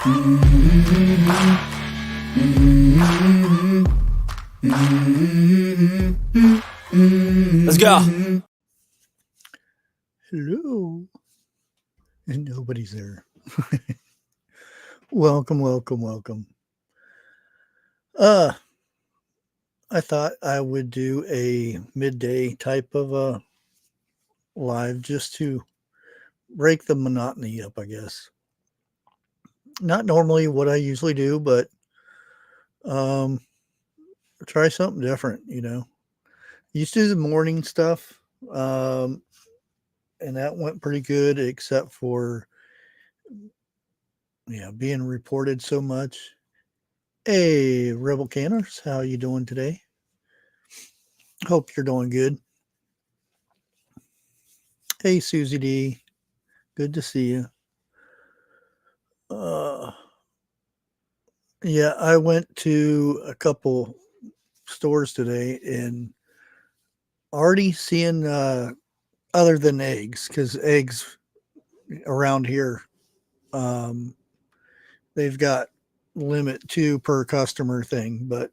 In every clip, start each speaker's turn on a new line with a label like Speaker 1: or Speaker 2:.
Speaker 1: Let's go.
Speaker 2: Hello. And nobody's there. Welcome. I thought I would do a midday type of a live just to break the monotony up, I guess. Not normally what I usually do, but try something different, Used to do the morning stuff, and that went pretty good, except for being reported so much. Hey, Rebel Canners, how you doing today? Hope you're doing good. Hey, Susie D, good to see you. Yeah, I went to a couple stores today and already seeing other than eggs, because eggs around here, they've got limit 2 per customer thing, but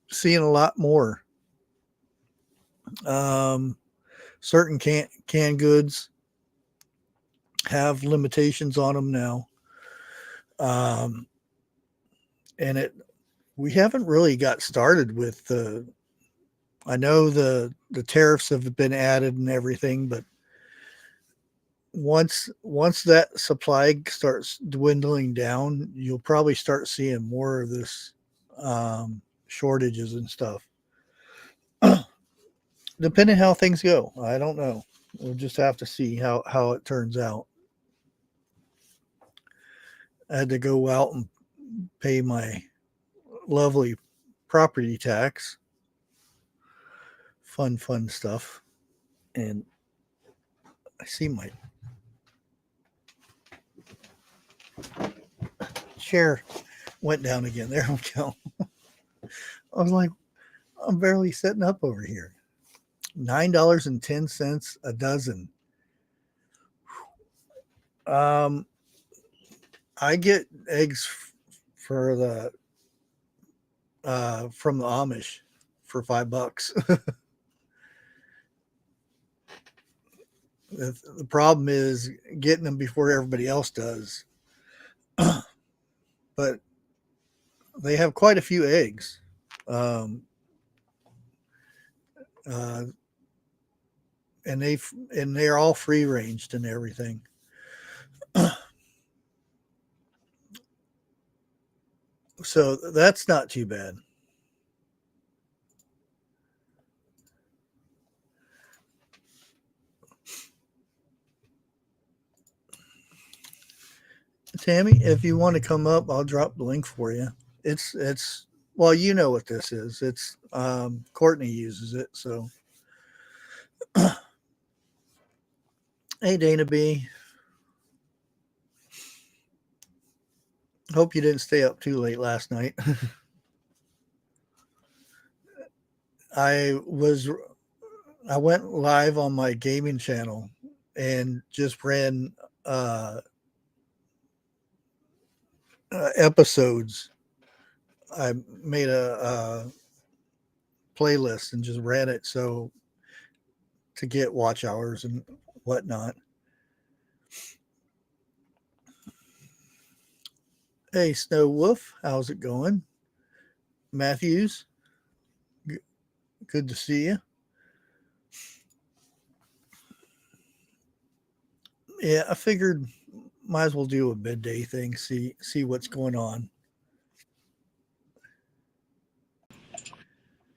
Speaker 2: seeing a lot more. Certain canned goods have limitations on them now. And we haven't really got started with I know the tariffs have been added and everything, but once that supply starts dwindling down, you'll probably start seeing more of this shortages and stuff. Depending how things go, I don't know. We'll just have to see how it turns out. I had to go out and pay my lovely property tax. Fun stuff. And I see my chair went down again. There we go. I was like, I'm barely sitting up over here. $9.10 a dozen. I get eggs for from the Amish for $5. The problem is getting them before everybody else does. But they have quite a few eggs. And they're all free ranged and everything. So that's not too bad. Tammy, if you want to come up, I'll drop the link for you. It's well, you know what this is. It's Courtney uses it, so. Hey, Dana B. Hope you didn't stay up too late last night. I went live on my gaming channel and just ran episodes. I made a playlist and just ran it so to get watch hours and whatnot. Hey, Snow Wolf, how's it going? Matthews, good to see you. Yeah, I figured might as well do a midday thing, see what's going on.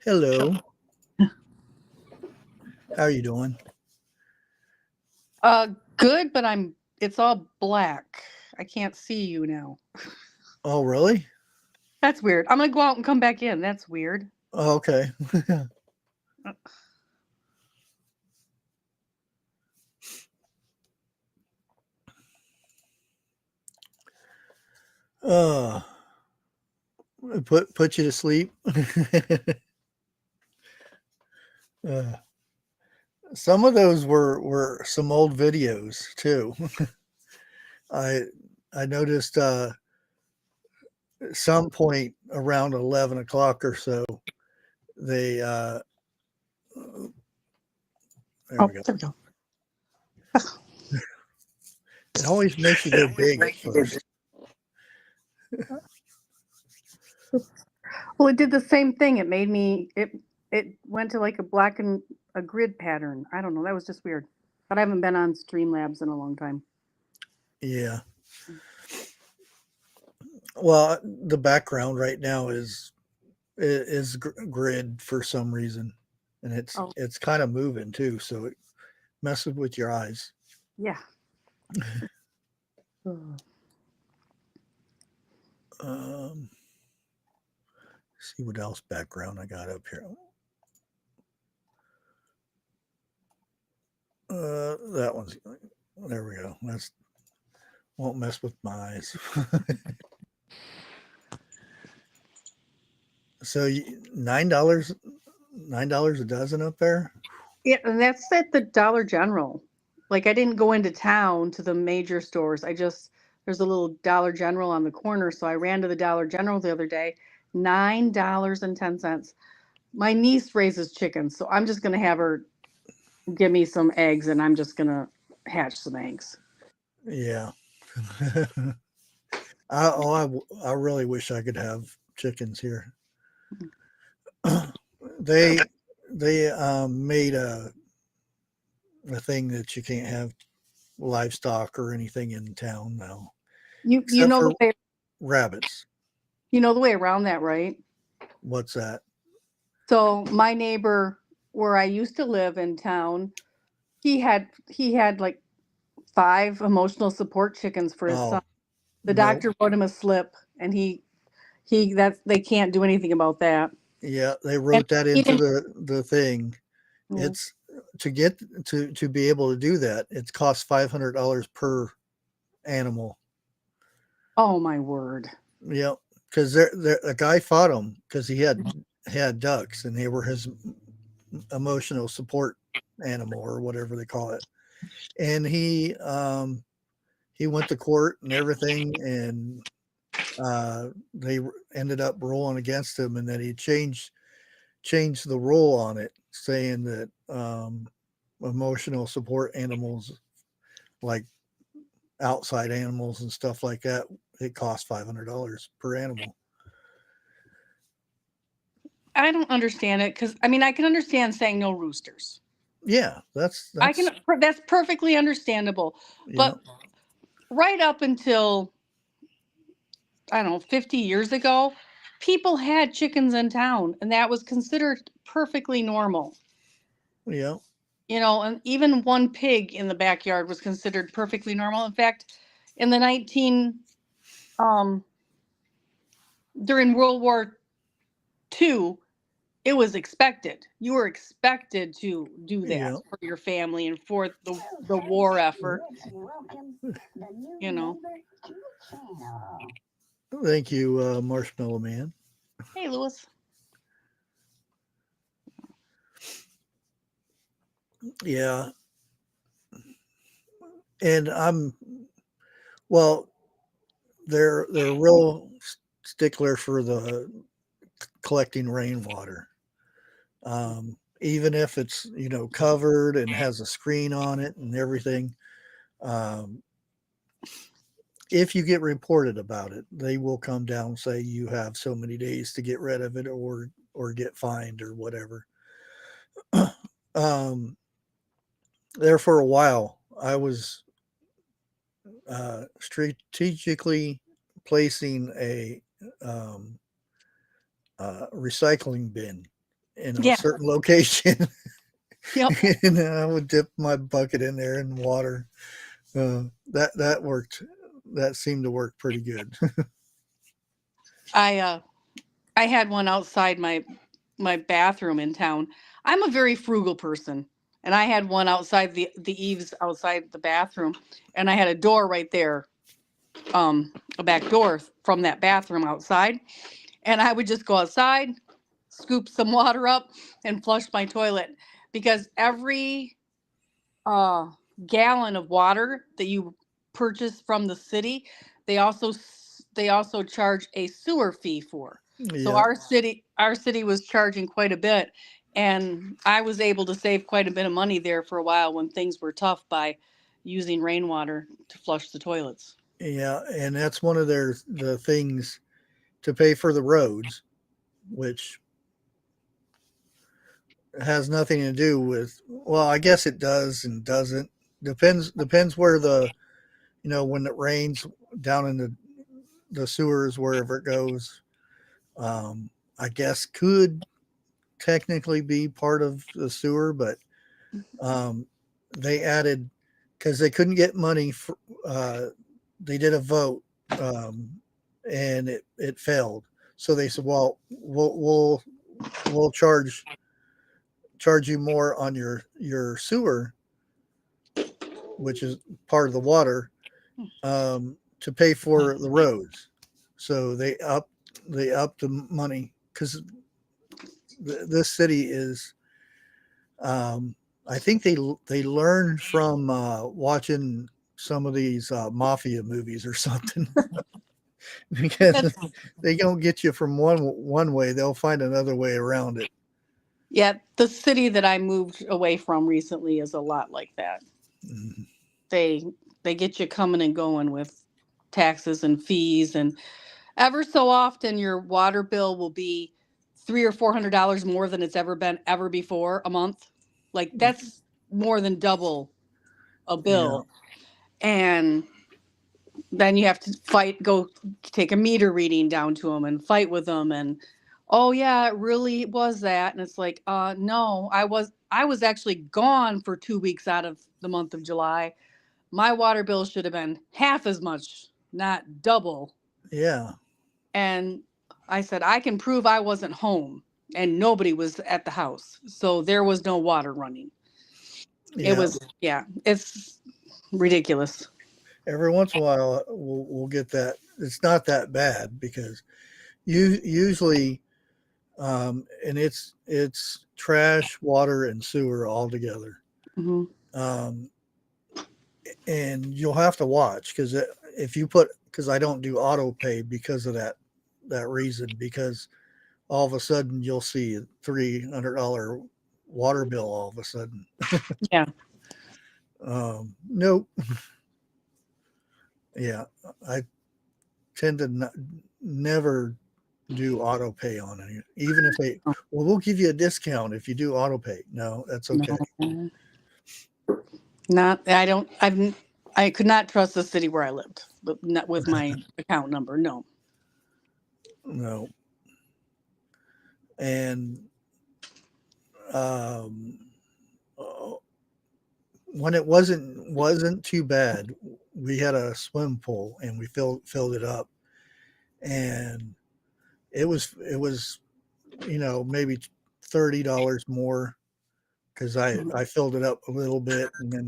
Speaker 2: Hello. How are you doing?
Speaker 3: Good, but it's all black. I can't see you now.
Speaker 2: Oh, really?
Speaker 3: That's weird. I'm going to go out and come back in. That's weird.
Speaker 2: Oh, okay. Put you to sleep. Some of those were some old videos too. I noticed at some point around 11 o'clock or so, they there
Speaker 3: Oh,
Speaker 2: we go.
Speaker 3: there we go.
Speaker 2: It always makes you go big at first.
Speaker 3: Well, it did the same thing. It made me, it went to like a black and a grid pattern. I don't know. That was just weird. But I haven't been on Streamlabs in a long time.
Speaker 2: Yeah. Well, the background right now is grid for some reason, and it's kind of moving too, so it messes with your eyes.
Speaker 3: Yeah.
Speaker 2: See what else background I got up here. That one's there. We go. That's won't mess with my eyes. So $9 a dozen up there.
Speaker 3: Yeah, and that's at the Dollar General. Like I didn't go into town to the major stores. There's a little Dollar General on the corner, so I ran to the Dollar General the other day. $9.10. My niece raises chickens, so I'm just gonna have her give me some eggs, and I'm just gonna hatch some eggs.
Speaker 2: Yeah. I really wish I could have chickens here. They made a thing that you can't have livestock or anything in town now.
Speaker 3: You
Speaker 2: Except
Speaker 3: know
Speaker 2: for
Speaker 3: the way
Speaker 2: rabbits.
Speaker 3: you know the way around that, right?
Speaker 2: What's that?
Speaker 3: So my neighbor where I used to live in town, he had like 5 emotional support chickens for his son. The doctor wrote him a slip, and they can't do anything about that.
Speaker 2: Yeah, they wrote that into the thing.
Speaker 3: Yeah.
Speaker 2: It's to get to be able to do that. It costs $500 per animal.
Speaker 3: Oh my word!
Speaker 2: Yep, because a guy fought him because he had ducks and they were his emotional support animal or whatever they call it, and he went to court and everything, and they ended up ruling against him, and then he changed the rule on it, saying that emotional support animals, like outside animals and stuff like that, it costs $500 per animal.
Speaker 3: I don't understand it because I mean I can understand saying no roosters.
Speaker 2: Yeah, that's
Speaker 3: perfectly understandable.
Speaker 2: Yeah.
Speaker 3: But right up until I don't know 50 years ago, people had chickens in town, and that was considered perfectly normal.
Speaker 2: Yeah.
Speaker 3: You know, and even one pig in the backyard was considered perfectly normal. In fact, in the during World War II, it was expected. You were expected to do that
Speaker 2: Yeah.
Speaker 3: for your family and for the war effort. You know.
Speaker 2: Thank you, Marshmallow Man.
Speaker 3: Hey, Lewis.
Speaker 2: Yeah. And they're real stickler for the collecting rainwater. Even if it's, covered and has a screen on it and everything. If you get reported about it, they will come down and say you have so many days to get rid of it or get fined or whatever. There for a while, I was strategically placing a recycling bin in a certain location.
Speaker 3: Yep.
Speaker 2: And I would dip my bucket in there in water. That worked. That seemed to work pretty good.
Speaker 3: I had one outside my bathroom in town. I'm a very frugal person, and I had one outside the eaves outside the bathroom, and I had a door right there, a back door from that bathroom outside, and I would just go outside, scoop some water up, and flush my toilet because every gallon of water that you purchase from the city they also charge a sewer fee for. So
Speaker 2: Yeah.
Speaker 3: our city was charging quite a bit, and I was able to save quite a bit of money there for a while when things were tough by using rainwater to flush the toilets.
Speaker 2: Yeah, and that's one of the things to pay for the roads, which has nothing to do with, well, I guess it does and doesn't. Depends where when it rains down in the sewers, wherever it goes, I guess could technically be part of the sewer, but they added, because they couldn't get money for, they did a vote, and it failed. So they said, well, we'll charge you more on your sewer, which is part of the water, to pay for the roads. So they upped the money, because this city is, I think they learned from watching some of these mafia movies or something. Because they don't get you from one way, they'll find another way around it.
Speaker 3: Yeah, the city that I moved away from recently is a lot like that.
Speaker 2: Mm-hmm.
Speaker 3: They get you coming and going with taxes and fees, and ever so often your water bill will be $300 or $400 more than it's ever been ever before a month. Like that's more than double a bill. Yeah. And then you have to go take a meter reading down to them and fight with them, and oh yeah, it really was that. And it's like, no, I was actually gone for 2 weeks out of the month of July. My water bill should have been half as much, not double.
Speaker 2: Yeah.
Speaker 3: And I said, I can prove I wasn't home and nobody was at the house. So there was no water running.
Speaker 2: Yeah.
Speaker 3: It was, it's ridiculous.
Speaker 2: Every once in a while, we'll get that. It's not that bad, because usually, and it's trash, water, and sewer all together.
Speaker 3: Mm-hmm.
Speaker 2: And you'll have to watch, because because I don't do auto pay because of that reason, because all of a sudden you'll see a $300 water bill all of a sudden.
Speaker 3: Yeah.
Speaker 2: Nope. Yeah, I tend to never do auto pay on it, even if we'll give you a discount if you do auto pay. No, that's okay.
Speaker 3: No. I could not trust the city where I lived, but not with my account number. No.
Speaker 2: And when it wasn't too bad, we had a swim pool and we filled it up, and it was maybe $30 more, because I filled it up a little bit and then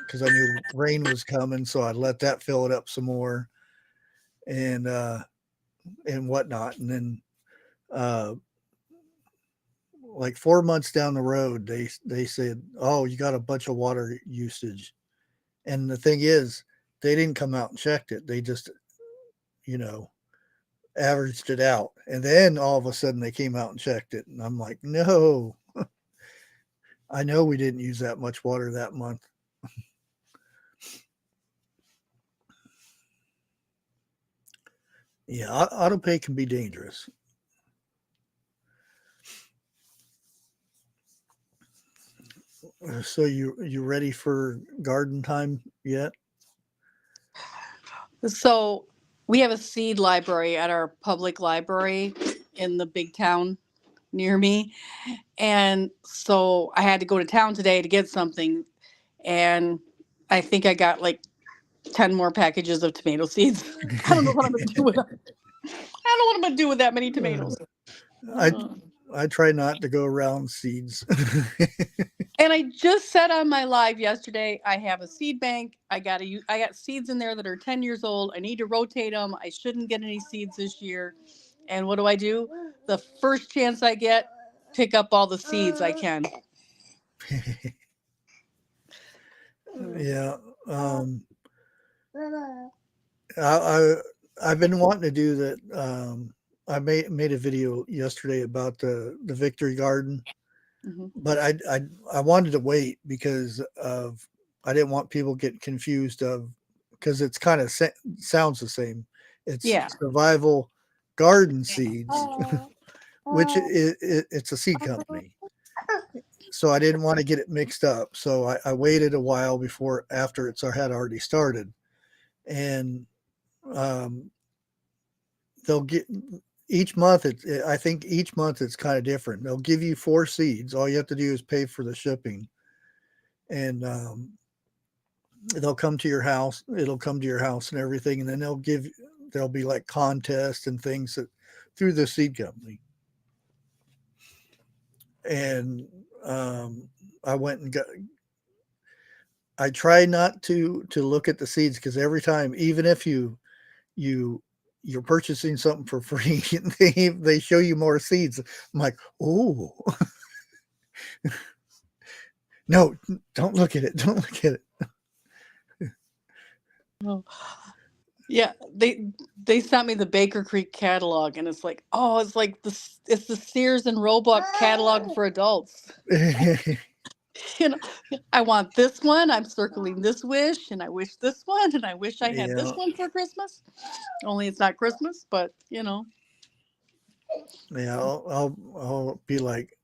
Speaker 2: because I knew rain was coming, so I let that fill it up some more, and whatnot. And then like 4 months down the road, they said, oh, you got a bunch of water usage. And the thing is, they didn't come out and checked it. They just averaged it out, and then all of a sudden they came out and checked it, and I'm like, no, I know we didn't use that much water that month. Yeah, auto pay can be dangerous. So you ready for garden time yet?
Speaker 3: So we have a seed library at our public library in the big town near me. And so I had to go to town today to get something. And I think I got like 10 more packages of tomato seeds. I don't know what I'm going to do with them. I don't know what I'm going to do with that many tomatoes.
Speaker 2: I try not to go around seeds.
Speaker 3: And I just said on my live yesterday, I have a seed bank. I got seeds in there that are 10 years old. I need to rotate them. I shouldn't get any seeds this year. And what do? The first chance I get, pick up all the seeds I can.
Speaker 2: Yeah. I've been wanting to do that. I made a video yesterday about the Victory Garden, but I wanted to wait because of I didn't want people get confused of because it's kind of sounds the same. It's
Speaker 3: Yeah.
Speaker 2: Survival Garden Seeds, which it's a seed company. So I didn't want to get it mixed up. So I waited a while after it had already started, and they'll get each month. I think each month it's kind of different. They'll give you 4 seeds. All you have to do is pay for the shipping, and they'll come to your house. It'll come to your house and everything, and then there'll be like contests and things through the seed company. And I went and I try not to look at the seeds because every time, even if you're purchasing something for free, they show you more seeds. I'm like, oh, no, don't look at it. Don't look at it.
Speaker 3: Oh. Yeah, they sent me the Baker Creek catalog, and it's like, oh, it's like it's the Sears and Roebuck catalog for adults. You know, I want this one. I'm circling this wish, and I wish this one, and I wish I had this one for Christmas. Only it's not Christmas, but
Speaker 2: Yeah, I'll be like,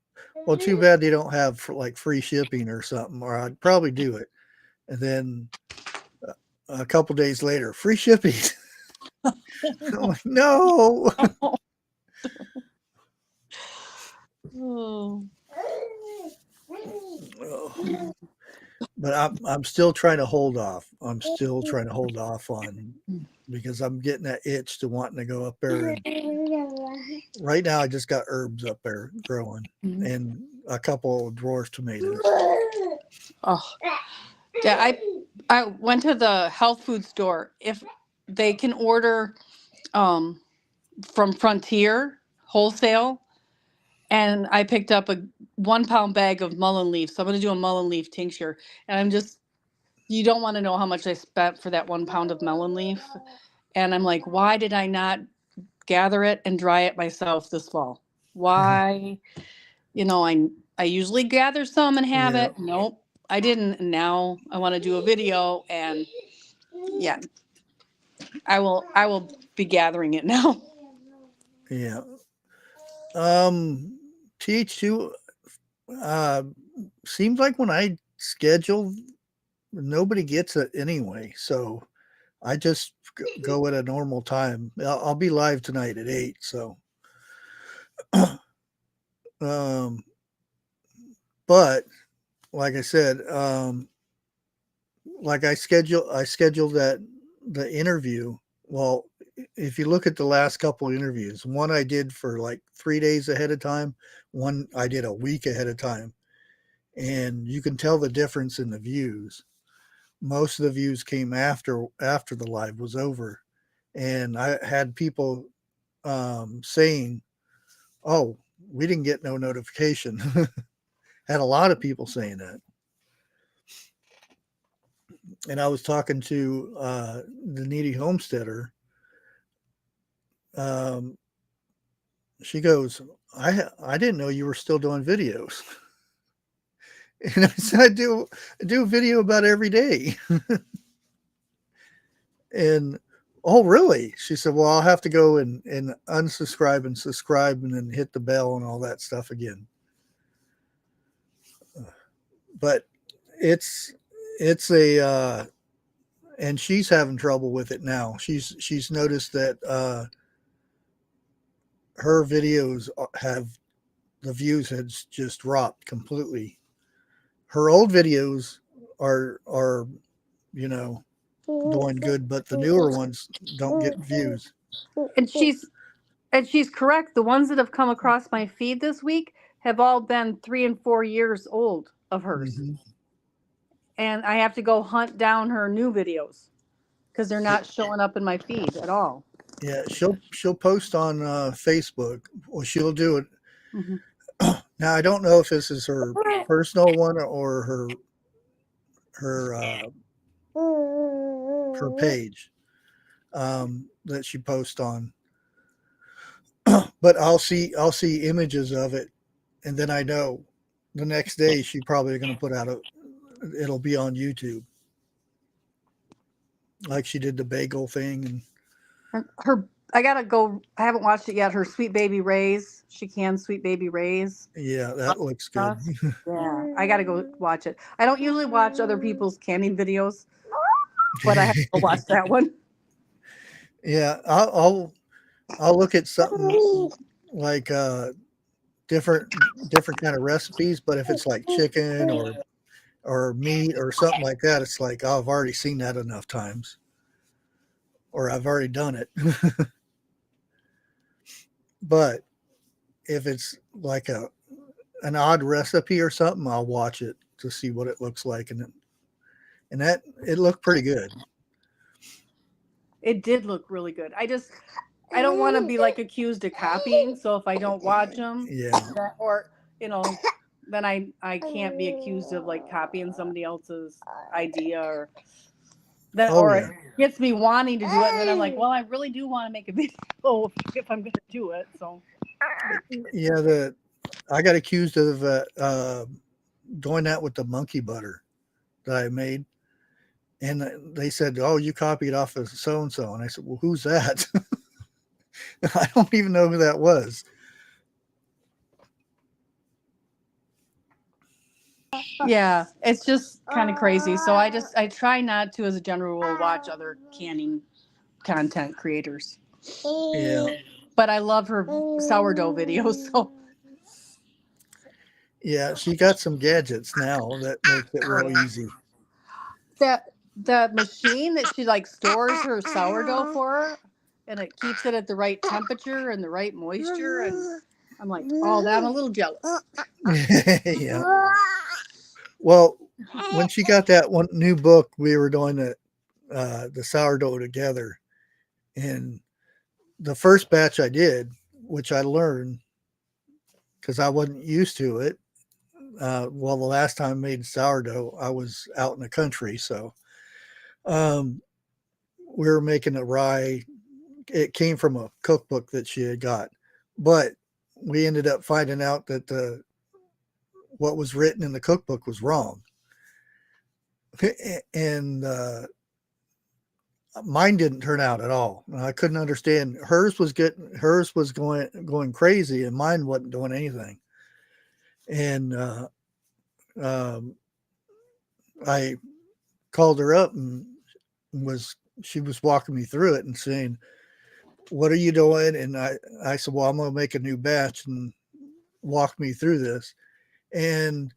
Speaker 2: well, too bad they don't have like free shipping or something, or I'd probably do it. And then a couple days later, free shipping. I'm like, no.
Speaker 3: Oh.
Speaker 2: But I'm still trying to hold off. I'm still trying to hold off on because I'm getting that itch to wanting to go up there. Right now, I just got herbs up there growing and a couple of dwarf tomatoes.
Speaker 3: Oh, yeah. I went to the health food store. If they can order from Frontier wholesale, and I picked up a 1 pound bag of mullein leaf. So I'm going to do a mullein leaf tincture, and you don't want to know how much I spent for that 1 pound of mullein leaf. And I'm like, why did I not gather it and dry it myself this fall? Why? I usually gather some and have it. Nope, I didn't. And now I want to do a video, and yeah, I will be gathering it now.
Speaker 2: Yeah. TH2 seems like when I schedule, nobody gets it anyway. So I just go at a normal time. I'll be live tonight at 8. So, but like I said, like I scheduled the interview. Well, if you look at the last couple of interviews, one I did for like 3 days ahead of time, one I did a week ahead of time, and you can tell the difference in the views. Most of the views came after the live was over, and I had people saying, "Oh, we didn't get no notification." Had a lot of people saying that. And I was talking to the Needy Homesteader. She goes, I didn't know you were still doing videos. And I said, I do a video about every day. And oh, really? She said, well, I'll have to go and unsubscribe and subscribe and then hit the bell and all that stuff again. But it's a and she's having trouble with it now. She's noticed that her videos the views has just dropped completely. Her old videos are doing good, but the newer ones don't get views.
Speaker 3: And she's correct. The ones that have come across my feed this week have all been 3 and 4 years old of hers. Mm-hmm. And I have to go hunt down her new videos because they're not showing up in my feed at all.
Speaker 2: Yeah, she'll post on Facebook. Well, she'll do it. Mm-hmm. Now I don't know if this is her personal one or her page. that she posts on. But I'll see images of it, and then I know the next day she probably going to put out it'll be on YouTube, like she did the bagel thing. And
Speaker 3: her I gotta go. I haven't watched it yet. Her Sweet Baby Ray's. She canned Sweet Baby Ray's.
Speaker 2: yeah, that looks good.
Speaker 3: Yeah, I gotta go watch it. I don't usually watch other people's canning videos, but I have to watch that one.
Speaker 2: Yeah, I'll look at something like different kind of recipes, but if it's like chicken or meat or something like that, it's like, oh, I've already seen that enough times, or I've already done it. But if it's like an odd recipe or something, I'll watch it to see what it looks like, and that it looked pretty good.
Speaker 3: It did look really good. I don't want to be like accused of copying. So if I don't watch them,
Speaker 2: Yeah,
Speaker 3: or then I can't be accused of like copying somebody else's idea, or then
Speaker 2: yeah.
Speaker 3: it gets me wanting to do it. And then I'm like, well, I really do want to make a video if I'm going to do it. So
Speaker 2: Yeah, I got accused of doing that with the monkey butter that I made. And they said, oh, you copied off of so-and-so. And I said, well, who's that? I don't even know who that was.
Speaker 3: yeah, it's just kind of crazy. So I try not to, as a general rule, watch other canning content creators.
Speaker 2: Yeah.
Speaker 3: But I love her sourdough videos. So
Speaker 2: Yeah, she got some gadgets now that makes it real easy.
Speaker 3: The machine that she like stores her sourdough for her, and it keeps it at the right temperature and the right moisture, and I'm like, oh, I'm a little jealous.
Speaker 2: Yeah. Well, when she got that one new book, we were doing the sourdough together, and the first batch I did, which I learned because I wasn't used to it. Well, the last time I made sourdough, I was out in the country, so we were making a rye. It came from a cookbook that she had got, but we ended up finding out that what was written in the cookbook was wrong, and mine didn't turn out at all. I couldn't understand. Hers was going crazy, and mine wasn't doing anything. And I called her up, and she was walking me through it and saying, what are you doing? And I said, well, I'm going to make a new batch, and walk me through this. And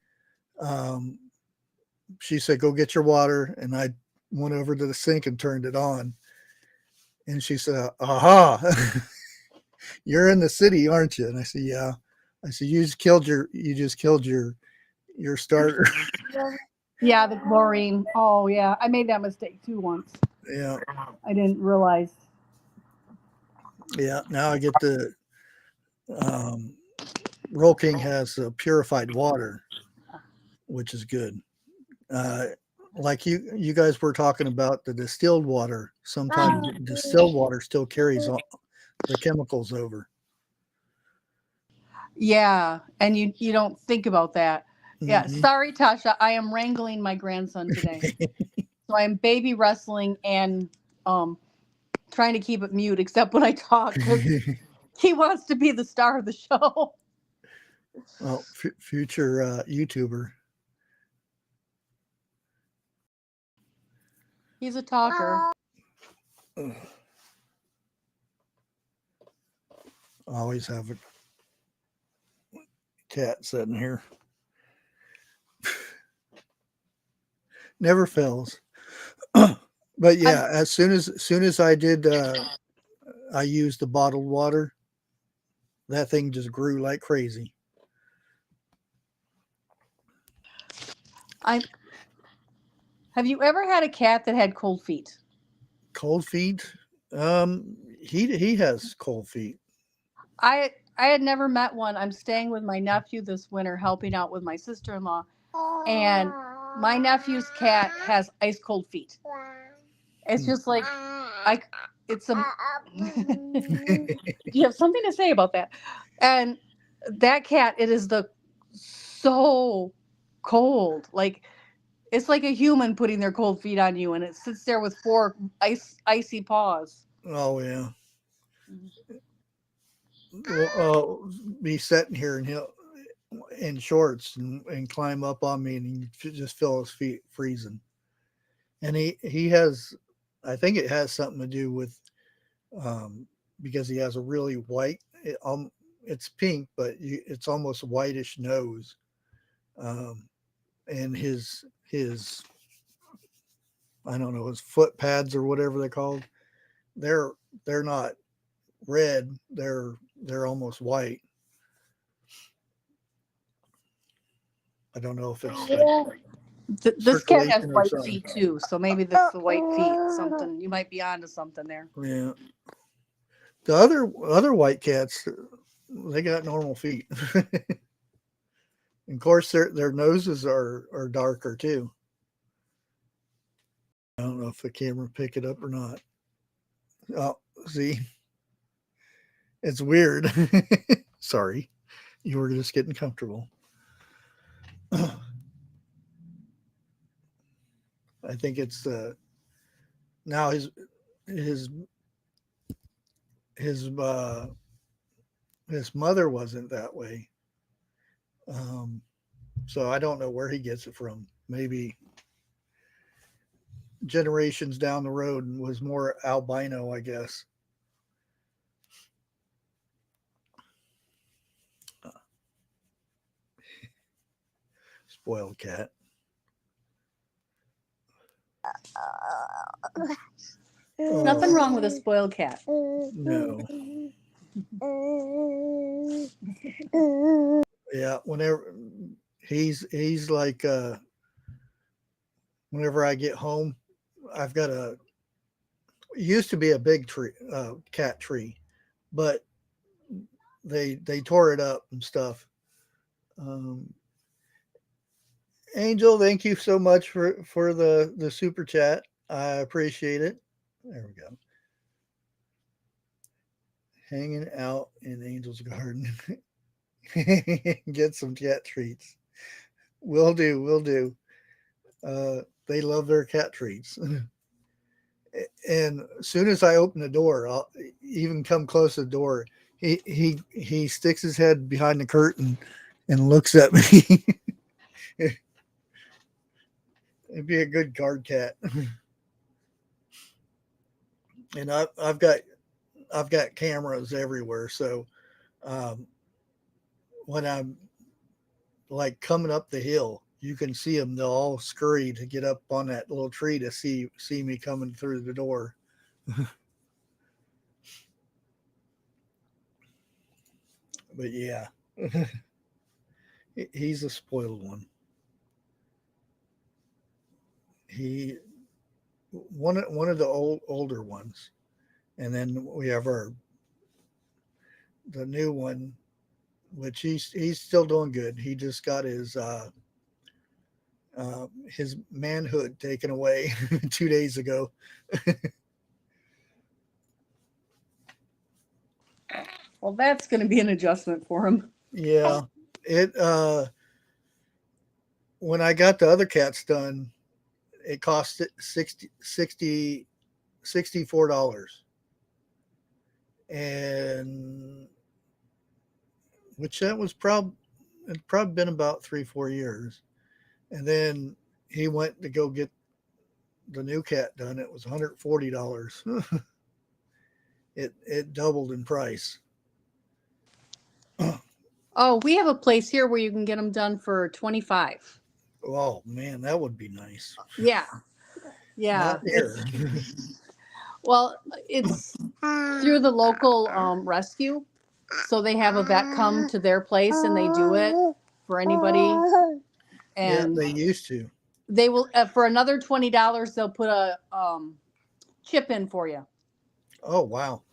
Speaker 2: she said, go get your water. And I went over to the sink and turned it on. And she said, aha, you're in the city, aren't you? And I said, yeah. I said, you just killed your starter.
Speaker 3: Yeah, the chlorine. Oh yeah, I made that mistake too once.
Speaker 2: Yeah.
Speaker 3: I didn't realize.
Speaker 2: Yeah. Now I get the Roll King has purified water, which is good. Like you guys were talking about the distilled water. Sometimes distilled water still carries the chemicals over.
Speaker 3: Yeah, and you don't think about that. Yeah,
Speaker 2: Mm-hmm.
Speaker 3: sorry, Tasha. I am wrangling my grandson today. So I am baby wrestling and trying to keep it mute except when I talk, because he wants to be the star of the show.
Speaker 2: Well, future YouTuber.
Speaker 3: He's a talker.
Speaker 2: I always have a cat sitting here. Never fails. But yeah, as soon as I did, I used the bottled water. That thing just grew like crazy.
Speaker 3: Have you ever had a cat that had cold feet?
Speaker 2: Cold feet? He has cold feet.
Speaker 3: I had never met one. I'm staying with my nephew this winter, helping out with my sister-in-law, and my nephew's cat has ice cold feet. It's just like it's a. Do you have something to say about that? And that cat, it is so cold. Like it's like a human putting their cold feet on you, and it sits there with four icy paws.
Speaker 2: Oh yeah. Well, be sitting here and he'll in shorts and climb up on me, and you just feel his feet freezing. And he has, I think it has something to do with because he has a really white. It's pink, but it's almost whitish nose, and his I don't know, his foot pads or whatever they're called. They're not red. They're almost white. I don't know if it's like
Speaker 3: This cat has
Speaker 2: circulation or
Speaker 3: white
Speaker 2: something.
Speaker 3: feet too, so maybe that's the white feet. Something you might be onto something there.
Speaker 2: Yeah. The other white cats, they got normal feet. Of course, their noses are darker too. I don't know if the camera pick it up or not. Oh, see, it's weird. Sorry, you were just getting comfortable. I think it's now his mother wasn't that way. So I don't know where he gets it from. Maybe generations down the road was more albino, I guess. Spoiled cat.
Speaker 3: There's nothing wrong with a spoiled cat.
Speaker 2: No. Yeah, whenever he's like whenever I get home, I've got it used to be a big tree, cat tree, but they tore it up and stuff. Angel, thank you so much for the super chat. I appreciate it. There we go. Hanging out in Angel's garden. Get some cat treats. Will do. They love their cat treats. And as soon as I open the door, I'll even come close to the door. He sticks his head behind the curtain and looks at me. It'd be a good guard cat. And I've got cameras everywhere, so when I'm like coming up the hill, you can see them. They'll all scurry to get up on that little tree to see me coming through the door. But yeah, he's a spoiled one. One of the older ones, and then we have the new one, which he's still doing good. He just got his manhood taken away 2 days ago.
Speaker 3: Well, that's going to be an adjustment for him.
Speaker 2: Yeah, it when I got the other cats done, it cost $64, and which that was probably been about 3-4 years. And then he went to go get the new cat done. It was $140. It doubled in price.
Speaker 3: Oh, we have a place here where you can get them done for $25.
Speaker 2: Oh man, that would be nice.
Speaker 3: Yeah.
Speaker 2: Not here.
Speaker 3: Well, it's through the local rescue. So they have a vet come to their place and they do it for anybody. And
Speaker 2: yeah, they used to.
Speaker 3: They will for another $20. They'll put a chip in for you.
Speaker 2: Oh wow!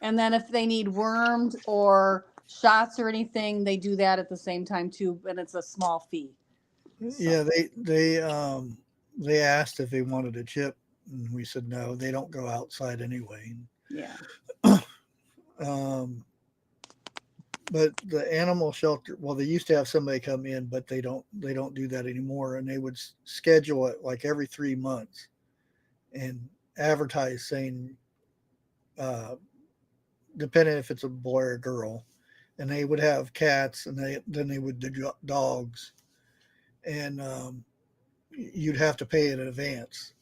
Speaker 3: And then if they need wormed or shots or anything, they do that at the same time too, and it's a small fee.
Speaker 2: Yeah, they asked if they wanted a chip And we said, no, they don't go outside anyway.
Speaker 3: Yeah.
Speaker 2: Um, but the animal shelter, well, they used to have somebody come in, but they don't do that anymore. And they would schedule it like every 3 months and advertise saying, uh, depending if it's a boy or a girl, and they would have cats, and then they would do dogs, and you'd have to pay in advance,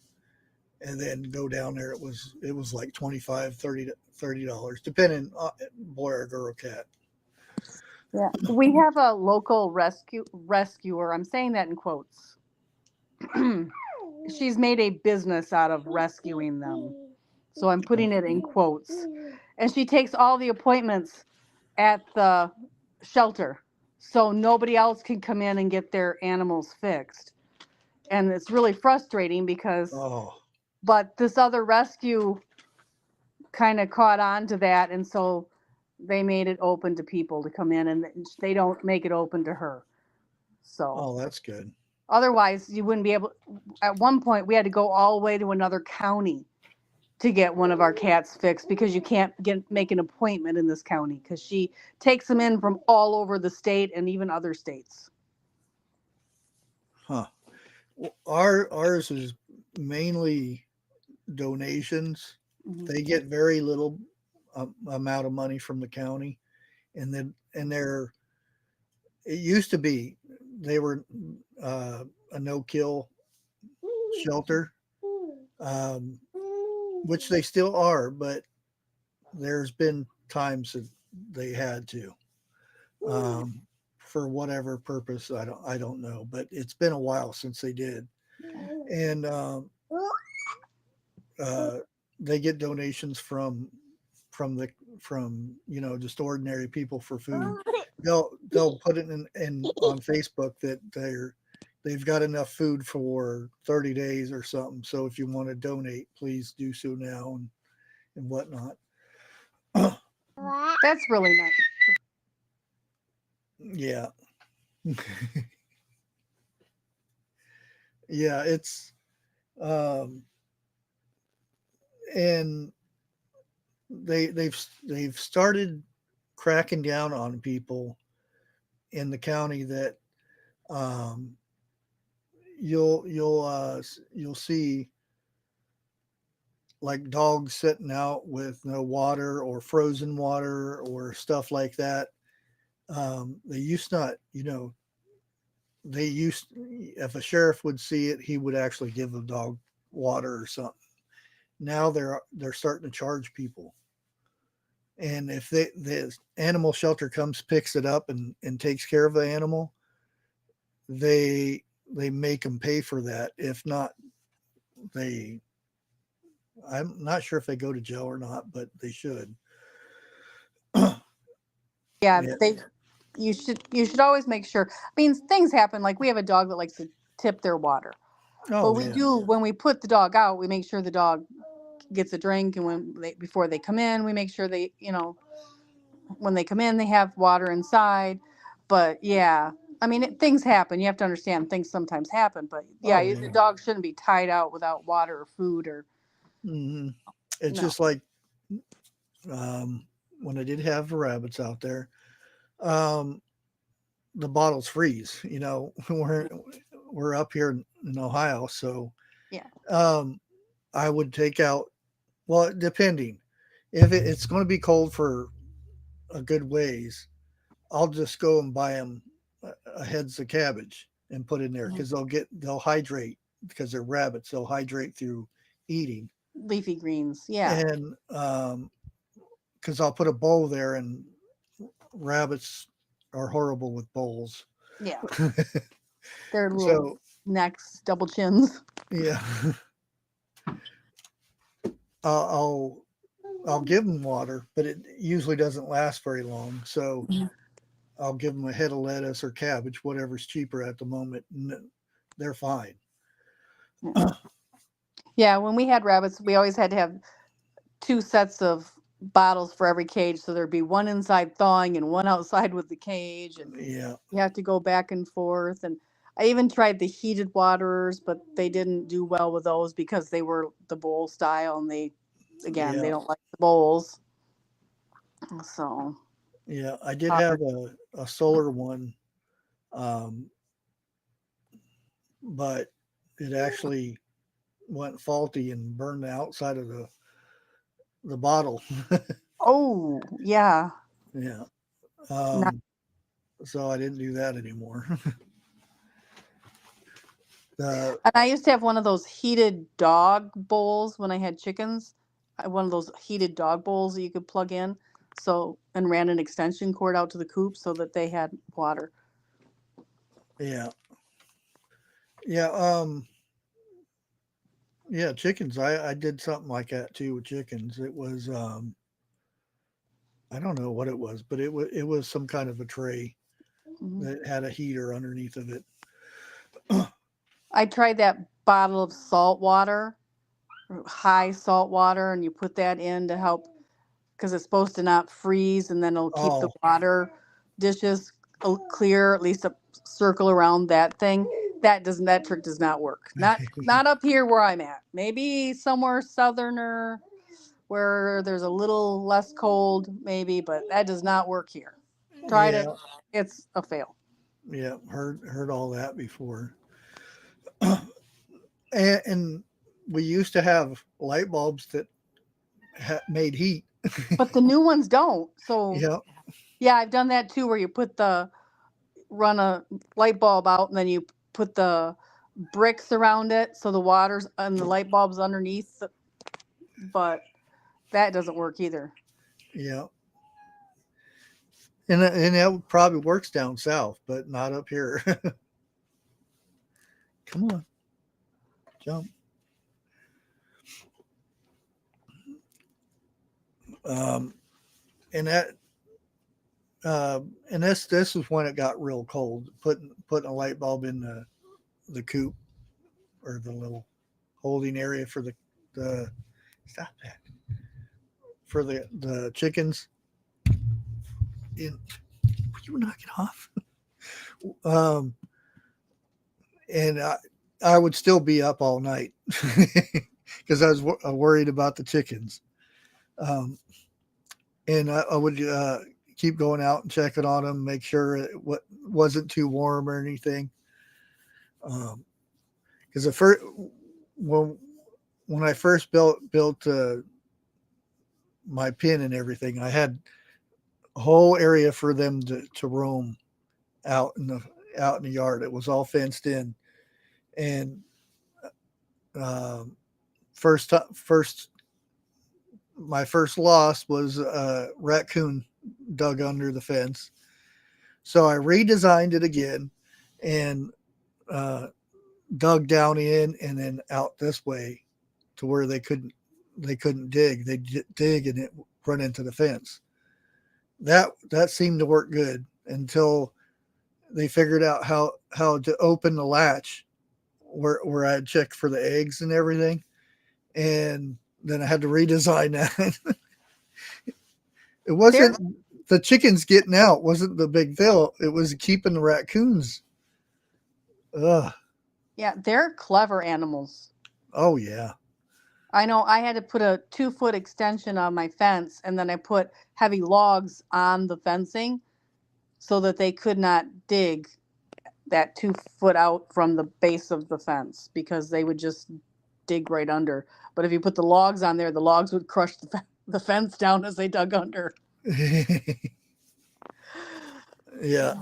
Speaker 2: and then go down there. It was like $25, $30, depending on boy or girl cat.
Speaker 3: Yeah. We have a local rescuer. I'm saying that in quotes. She's made a business out of rescuing them. So I'm putting it in quotes. And she takes all the appointments at the shelter. So nobody else can come in and get their animals fixed. And it's really frustrating because,
Speaker 2: Oh,
Speaker 3: but this other rescue kind of caught on to that. And so they made it open to people to come in, and they don't make it open to her. So
Speaker 2: oh, that's good.
Speaker 3: otherwise, you wouldn't be able. At one point, we had to go all the way to another county to get one of our cats fixed because you can't make an appointment in this county because she takes them in from all over the state and even other states.
Speaker 2: Huh. Ours is mainly donations.
Speaker 3: Mhm.
Speaker 2: They get very little amount of money from the county, and they're it used to be they were a no-kill shelter, um, which they still are, but there's been times that they had to, um, for whatever purpose. I don't know, but it's been a while since they did, and uh, they get donations from the from just ordinary people for food. They'll put it in on Facebook that they've got enough food for 30 days or something. So if you want to donate, please do so now, and whatnot.
Speaker 3: That's really nice.
Speaker 2: Yeah. Yeah, it's um and they've started cracking down on people in the county that um you'll see like dogs sitting out with no water or frozen water or stuff like that. They used not, they used, if a sheriff would see it, he would actually give a dog water or something. Now they're starting to charge people. And if the animal shelter comes, picks it up and takes care of the animal, they make them pay for that. If not, they I'm not sure if they go to jail or not, but they should.
Speaker 3: Yeah,
Speaker 2: Yeah.
Speaker 3: you should always make sure. I mean, things happen. Like we have a dog that likes to tip their water, but
Speaker 2: Oh
Speaker 3: we
Speaker 2: yeah.
Speaker 3: do when we put the dog out, we make sure the dog gets a drink, and before they come in, we make sure when they come in they have water inside. But yeah, I mean things happen. You have to understand things sometimes happen. But yeah,
Speaker 2: Oh
Speaker 3: the
Speaker 2: yeah.
Speaker 3: dog shouldn't be tied out without water or food or
Speaker 2: Hmm. It's
Speaker 3: no.
Speaker 2: just like um, when I did have the rabbits out there, um, the bottles freeze. We're up here in Ohio, so
Speaker 3: Yeah.
Speaker 2: um, I would take out. Well, depending if it's going to be cold for a good ways, I'll just go and buy them heads of cabbage and put in there
Speaker 3: Mhm.
Speaker 2: because they'll hydrate because they're rabbits. They'll hydrate through eating,
Speaker 3: Leafy greens. Yeah.
Speaker 2: and because I'll put a bowl there, and rabbits are horrible with bowls.
Speaker 3: Yeah. Their little
Speaker 2: So
Speaker 3: necks, double chins.
Speaker 2: yeah, I'll I'll give them water, but it usually doesn't last very long. So
Speaker 3: Mhm.
Speaker 2: I'll give them a head of lettuce or cabbage, whatever's cheaper at the moment, and they're fine.
Speaker 3: Yeah, when we had rabbits, we always had to have two sets of bottles for every cage. So there'd be one inside thawing and one outside with the cage. And
Speaker 2: Yeah.
Speaker 3: you have to go back and forth. And I even tried the heated waters, but they didn't do well with those because they were the bowl style, and they
Speaker 2: Yeah.
Speaker 3: don't like the bowls. So
Speaker 2: Yeah. I did
Speaker 3: hard.
Speaker 2: have a solar one, um, but it actually went faulty and burned the outside of the bottle.
Speaker 3: Oh yeah,
Speaker 2: Yeah.
Speaker 3: not,
Speaker 2: So I didn't do that anymore. the
Speaker 3: and I used to have one of those heated dog bowls when I had chickens. One of those heated dog bowls that you could plug in, so and ran an extension cord out to the coop so that they had water.
Speaker 2: yeah. Yeah. Yeah, chickens. I did something like that too with chickens. It was I don't know what it was, but it was some kind of a tray
Speaker 3: Mhm.
Speaker 2: that had a heater underneath of it.
Speaker 3: I tried that bottle of salt water, high salt water, and you put that in to help because it's supposed to not freeze, and then it'll keep the
Speaker 2: Oh,
Speaker 3: water dishes clear, at least a circle around that thing. That trick does not work. Not up here where I'm at. Maybe somewhere southerner where there's a little less cold, maybe, but that does not work here. Tried it.
Speaker 2: yeah,
Speaker 3: It's a fail.
Speaker 2: yeah. Heard all that before. And we used to have light bulbs that made heat.
Speaker 3: But the new ones don't. So
Speaker 2: Yeah,
Speaker 3: yeah, I've done that too, where you run a light bulb out, and then you put the bricks around it so the water's and the light bulb's underneath, but that doesn't work either.
Speaker 2: yeah. And that probably works down south, but not up here. Come on, jump. Um, and that uh, and this is when it got real cold. Putting a light bulb in the coop or the little holding area for the stop that for the chickens. In you knock it off. Um, and I would still be up all night because I was worried about the chickens. Um, and I would keep going out and checking on them, make sure it wasn't too warm or anything. Because the first when when I first built my pen and everything, I had a whole area for them to roam out in the yard. It was all fenced in, and um, first my first loss was a raccoon dug under the fence. So I redesigned it again and uh, dug down in and then out this way to where they couldn't dig. They dig and it run into the fence. That seemed to work good until they figured out how to open the latch where I had checked for the eggs and everything, and then I had to redesign that. It
Speaker 3: They're
Speaker 2: wasn't the chickens getting out wasn't the big deal. It was keeping the raccoons. Ugh.
Speaker 3: yeah, they're clever animals.
Speaker 2: Oh yeah.
Speaker 3: I know I had to put a 2 foot extension on my fence, and then I put heavy logs on the fencing so that they could not dig that 2 foot out from the base of the fence because they would just dig right under. But if you put the logs on there, the logs would crush the fence down as they dug under.
Speaker 2: Yeah.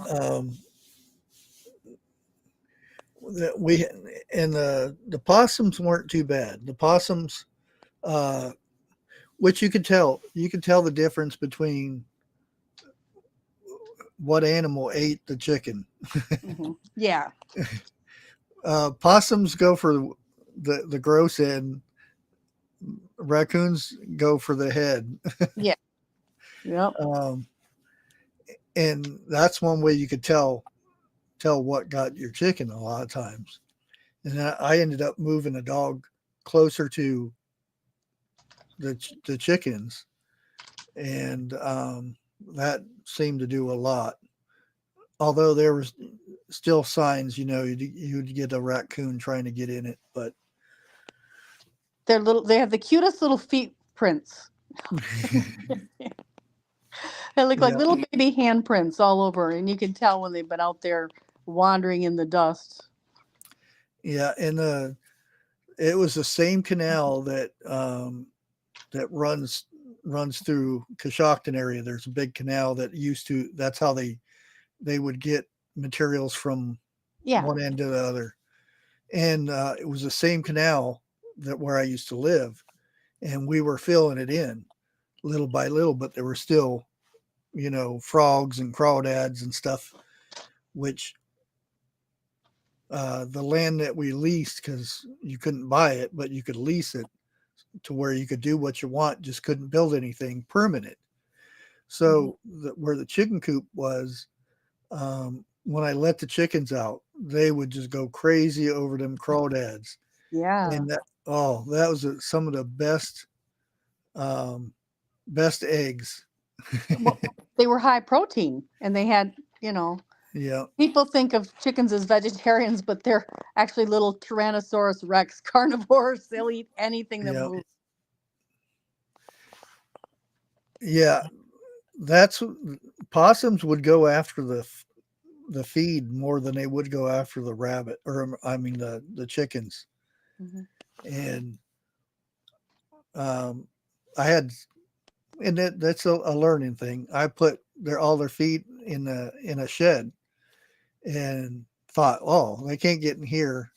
Speaker 2: We and the possums weren't too bad. The possums, uh, which you could tell the difference between what animal ate the chicken.
Speaker 3: Yeah.
Speaker 2: Possums go for the gross end. Raccoons go for the head.
Speaker 3: Yeah. Yep.
Speaker 2: Um, and that's one way you could tell what got your chicken a lot of times. And I ended up moving a dog closer to the chickens, and that seemed to do a lot. Although there was still signs, you'd get a raccoon trying to get in it, but
Speaker 3: They have the cutest little feet prints. They look like
Speaker 2: yeah,
Speaker 3: little baby handprints all over, and you can tell when they've been out there wandering in the dust.
Speaker 2: yeah. And it was the same canal that runs through Coshocton area. There's a big canal that's how they would get materials from
Speaker 3: Yeah.
Speaker 2: one end to the other. And it was the same canal where I used to live, and we were filling it in little by little, but there were still, frogs and crawdads and stuff, which the land that we leased, because you couldn't buy it, but you could lease it to where you could do what you want, just couldn't build anything permanent. So where the chicken coop was, when I let the chickens out, they would just go crazy over them crawdads.
Speaker 3: Yeah.
Speaker 2: And that was some of the best eggs.
Speaker 3: Well, they were high protein, and they had,
Speaker 2: Yeah,
Speaker 3: people think of chickens as vegetarians, but they're actually little Tyrannosaurus Rex carnivores. They'll eat anything that
Speaker 2: yeah,
Speaker 3: moves.
Speaker 2: yeah. That's Possums would go after the feed more than they would go after the rabbit, or I mean the chickens. And I had, and that's a learning thing. I put all their feed in a shed, and thought, oh, they can't get in here.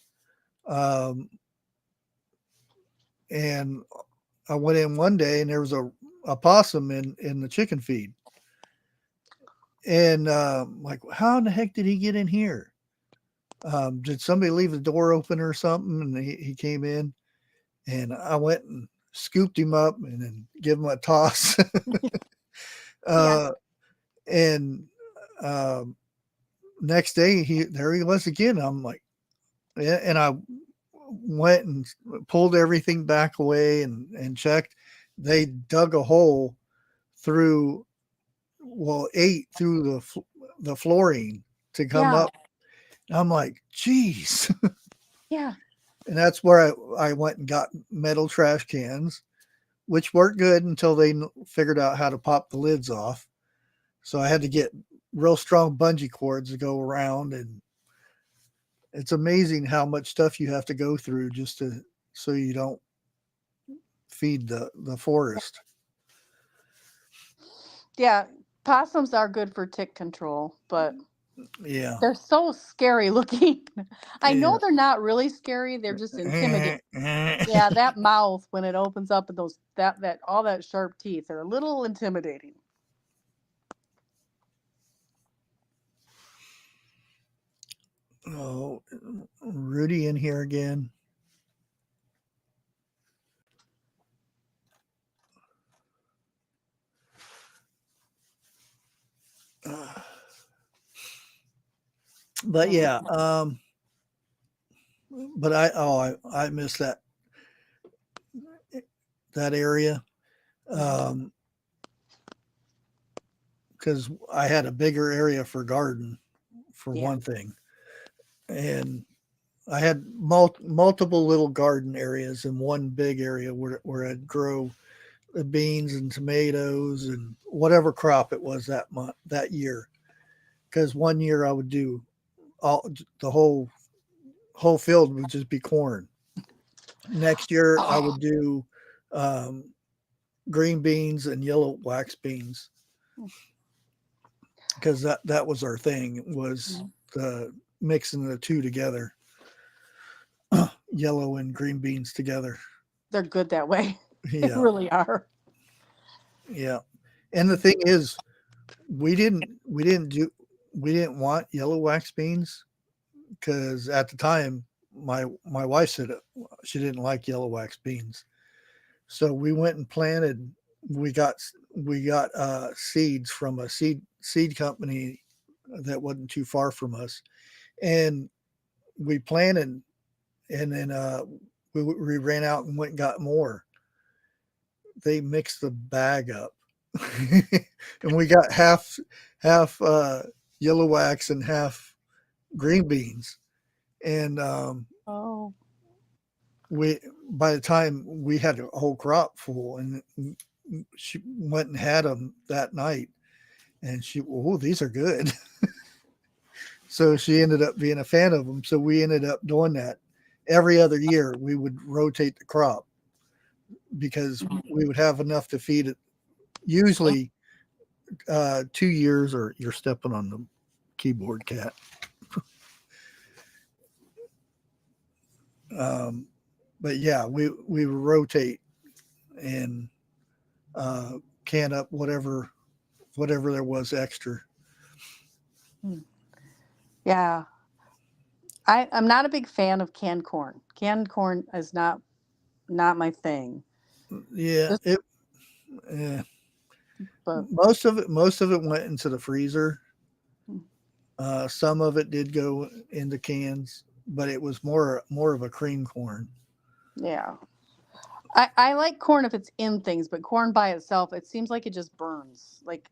Speaker 2: And I went in one day, and there was a possum in the chicken feed. And like, how in the heck did he get in here? Did somebody leave the door open or something? And he came in, and I went and scooped him up and then give him a toss. And next day, there he was again. I'm like, and I went and pulled everything back away and checked. They dug a hole ate through the flooring to come up. I'm like, geez.
Speaker 3: Yeah.
Speaker 2: And that's where I went and got metal trash cans, which worked good until they figured out how to pop the lids off. So I had to get real strong bungee cords to go around, and it's amazing how much stuff you have to go through just so you don't feed the forest.
Speaker 3: Yeah. Possums are good for tick control, but
Speaker 2: Yeah.
Speaker 3: they're so scary looking. I know
Speaker 2: Yeah.
Speaker 3: they're not really scary. They're just intimidating. Yeah, that mouth when it opens up and those that all that sharp teeth are a little intimidating.
Speaker 2: Oh, Rudy in here again. But yeah, but I miss that area, because I had a bigger area for garden, for one thing, and I had multiple little garden areas in one big area where I'd grow the beans and tomatoes and whatever crop it was that year. Because one year I would do the whole field would just be corn. Next year I would do green beans and yellow wax beans, because that was our thing, was the mixing the two together, yellow and green beans together.
Speaker 3: They're good that way.
Speaker 2: Yeah.
Speaker 3: They really are.
Speaker 2: Yeah. And the thing is, we didn't want yellow wax beans, because at the time my wife said she didn't like yellow wax beans. So we went and planted. We got seeds from a seed company that wasn't too far from us, and we planted, and then we ran out and went and got more. They mixed the bag up, and we got half yellow wax and half green beans. And
Speaker 3: Oh.
Speaker 2: by the time we had a whole crop full, and she went and had them that night, and oh, these are good. So she ended up being a fan of them. So we ended up doing that every other year. We would rotate the crop because we would have enough to feed it. Usually 2 years, or you're stepping on the keyboard, cat. But yeah, we would rotate and can up whatever there was extra.
Speaker 3: Yeah. I'm not a big fan of canned corn. Canned corn is not my thing.
Speaker 2: Yeah,
Speaker 3: But
Speaker 2: most of it went into the freezer. Some of it did go into cans, but it was more of a cream corn.
Speaker 3: yeah. I like corn if it's in things, but corn by itself, it seems like it just burns. Like,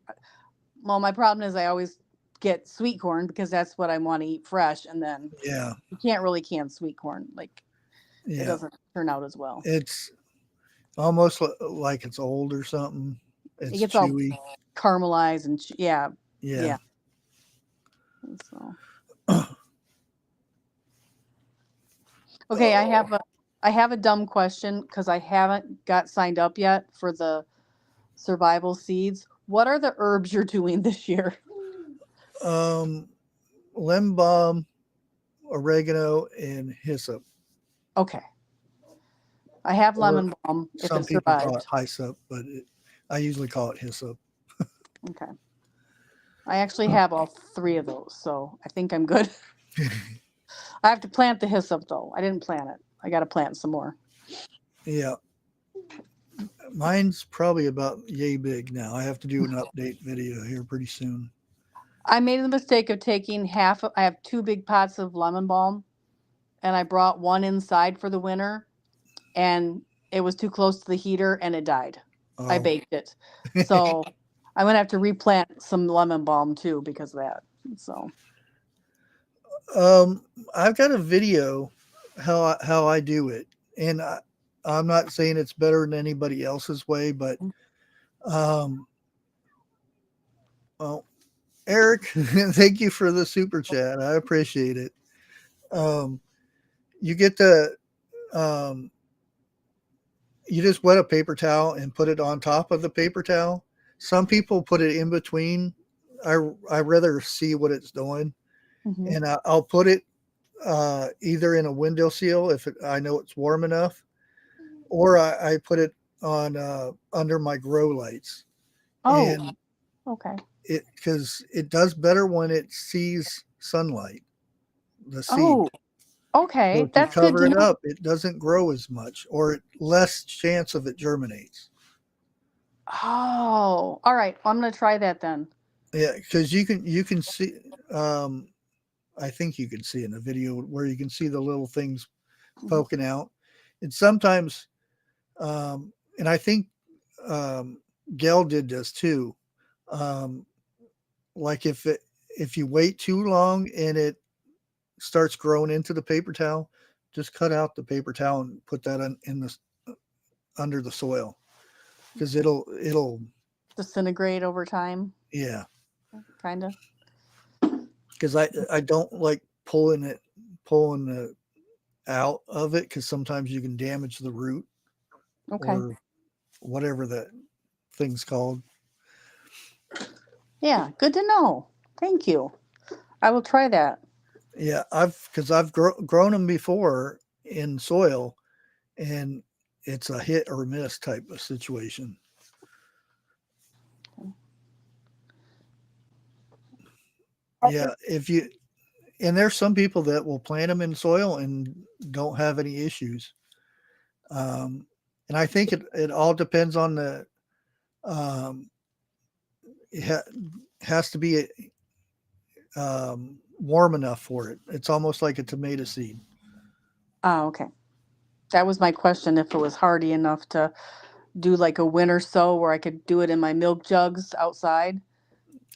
Speaker 3: well, my problem is I always get sweet corn because that's what I want to eat fresh, and then
Speaker 2: Yeah,
Speaker 3: you can't really can sweet corn. Like, it
Speaker 2: yeah,
Speaker 3: doesn't turn out as well.
Speaker 2: it's almost like it's old or something.
Speaker 3: It
Speaker 2: It's
Speaker 3: gets all
Speaker 2: chewy.
Speaker 3: caramelized and yeah.
Speaker 2: Yeah.
Speaker 3: So, okay, I have a dumb question because I haven't got signed up yet for the survival seeds. What are the herbs you're doing this year?
Speaker 2: Lemon balm, oregano, and hyssop.
Speaker 3: Okay. I have
Speaker 2: Or
Speaker 3: lemon balm if
Speaker 2: some
Speaker 3: it
Speaker 2: people call it
Speaker 3: survived.
Speaker 2: hyssop, but I usually call it hyssop.
Speaker 3: Okay. I actually have all 3 of those, so I think I'm good. I have to plant the hyssop though. I didn't plant it. I got to plant some more.
Speaker 2: Yeah. Mine's probably about yay big now. I have to do an update video here pretty soon.
Speaker 3: I made the mistake of taking I have 2 big pots of lemon balm, and I brought one inside for the winter, and it was too close to the heater and it died. I
Speaker 2: Oh.
Speaker 3: baked it. So I'm going to have to replant some lemon balm too because of that. So
Speaker 2: I've got a video how I do it, and I'm not saying it's better than anybody else's way, but well, Eric, thank you for the super chat. I appreciate it. You get you just wet a paper towel and put it on top of the paper towel. Some people put it in between. I rather see what it's doing, and I'll put it either in a windowsill if I know it's warm enough, or I put it on under my grow lights.
Speaker 3: Oh,
Speaker 2: and
Speaker 3: okay.
Speaker 2: Because it does better when it sees sunlight, the seed.
Speaker 3: Oh, okay.
Speaker 2: So if
Speaker 3: That's
Speaker 2: you
Speaker 3: good
Speaker 2: cover
Speaker 3: to
Speaker 2: it
Speaker 3: know.
Speaker 2: up, it doesn't grow as much, or less chance of it germinates.
Speaker 3: Oh, all right. I'm going to try that then.
Speaker 2: Yeah, because you can see. I think you can see in the video where you can see the little things poking out, and sometimes, and I think Gail did this too. Like if you wait too long and it starts growing into the paper towel, just cut out the paper towel and put that in the under the soil, because it'll
Speaker 3: disintegrate over time.
Speaker 2: Yeah,
Speaker 3: kind of.
Speaker 2: Because I don't like pulling the out of it, because sometimes you can damage the root.
Speaker 3: Okay.
Speaker 2: Or whatever that thing's called.
Speaker 3: Yeah, good to know. Thank you. I will try that.
Speaker 2: Yeah, I've grown them before in soil, and it's a hit or miss type of situation. Yeah, and there's some people that will plant them in soil and don't have any issues. And I think it all depends on the. It has to be warm enough for it. It's almost like a tomato seed.
Speaker 3: Oh, okay. That was my question, if it was hardy enough to do like a winter sow where I could do it in my milk jugs outside.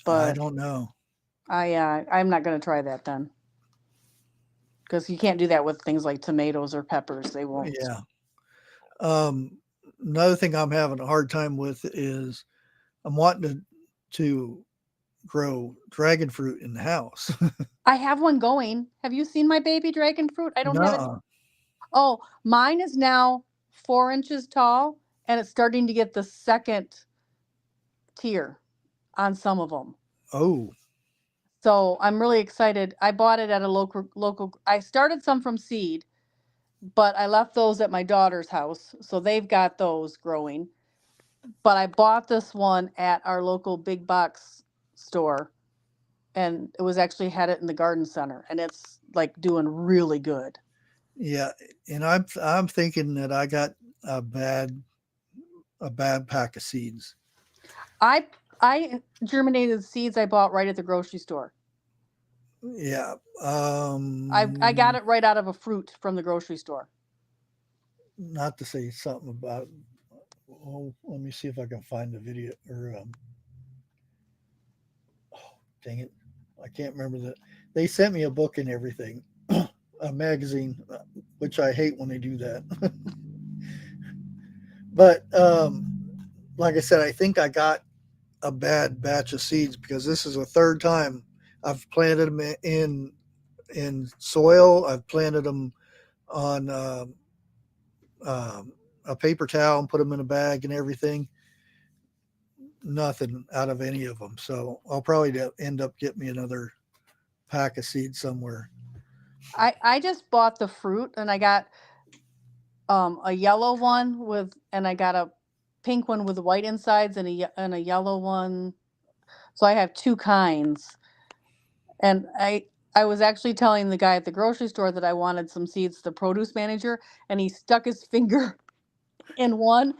Speaker 3: But
Speaker 2: I don't know.
Speaker 3: I'm not going to try that then. because you can't do that with things like tomatoes or peppers. They won't.
Speaker 2: Yeah. Another thing I'm having a hard time with is I'm wanting to grow dragon fruit in the house.
Speaker 3: I have one going. Have you seen my baby dragon fruit? I don't have it.
Speaker 2: No.
Speaker 3: Oh, mine is now 4 inches tall, and it's starting to get the second tier on some of them.
Speaker 2: Oh.
Speaker 3: So I'm really excited. I bought it at a local. I started some from seed, but I left those at my daughter's house, so they've got those growing. But I bought this one at our local big box store, and it was actually had it in the garden center, and it's like doing really good.
Speaker 2: Yeah, and I'm thinking that I got a bad pack of seeds.
Speaker 3: I germinated seeds I bought right at the grocery store.
Speaker 2: Yeah.
Speaker 3: I got it right out of a fruit from the grocery store.
Speaker 2: Not to say something about. Oh, let me see if I can find the video. Or oh, dang it, I can't remember that. They sent me a book and everything, a magazine, which I hate when they do that. But like I said, I think I got a bad batch of seeds because this is the third time I've planted them in soil. I've planted them on a paper towel and put them in a bag and everything. Nothing out of any of them. So I'll probably end up getting me another pack of seeds somewhere.
Speaker 3: I just bought the fruit, and I got a yellow one and I got a pink one with white insides and a yellow one. So I have two kinds. And I was actually telling the guy at the grocery store that I wanted some seeds, the produce manager, and he stuck his finger in one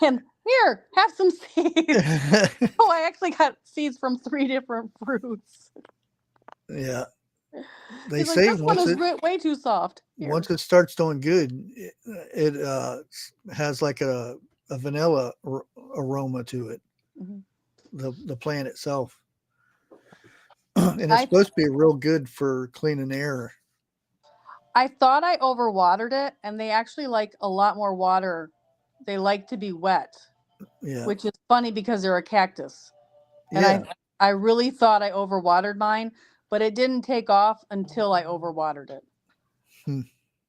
Speaker 3: and here, have some seeds. So I actually got seeds from 3 different fruits.
Speaker 2: Yeah. They
Speaker 3: He's like,
Speaker 2: say
Speaker 3: this one is way too soft. Here.
Speaker 2: Once it starts doing good, it has like a vanilla aroma to it. Mm-hmm. The plant itself. And it's supposed to be real good for cleaning air.
Speaker 3: I thought I overwatered it, and they actually like a lot more water. They like to be wet, which is funny because they're a cactus. And I really thought I overwatered mine, but it didn't take off until I overwatered it.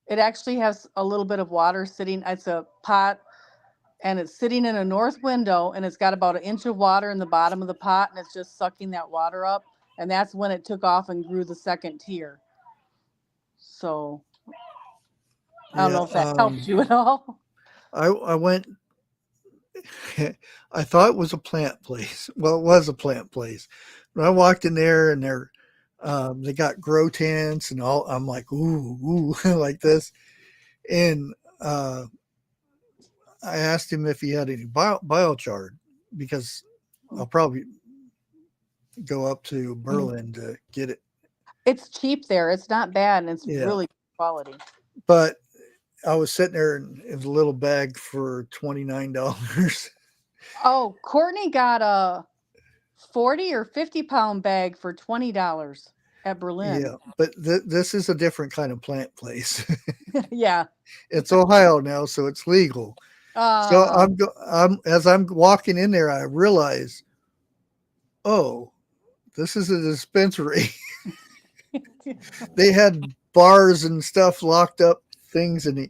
Speaker 3: It actually has a little bit of water sitting. It's a pot, and it's sitting in a north window, and it's got about 1 inch of water in the bottom of the pot, and it's just sucking that water up. And that's when it took off and grew the second tier. So I don't know if that helped you at all.
Speaker 2: I went. I thought it was a plant place. Well, it was a plant place. But I walked in there, and they got grow tents and all. I'm like, ooh, like this. And I asked him if he had any biochar because I'll probably go up to Berlin to get it.
Speaker 3: It's cheap there. It's not bad, and it's really good quality.
Speaker 2: But I was sitting there in a little bag for $29.
Speaker 3: Oh, Courtney got a 40 or 50 pound bag for $20 at Berlin.
Speaker 2: Yeah, but this is a different kind of plant place.
Speaker 3: Yeah,
Speaker 2: it's Ohio now, so it's legal. So as I'm walking in there, I realize, oh, this is a dispensary. They had bars and stuff, locked up things, and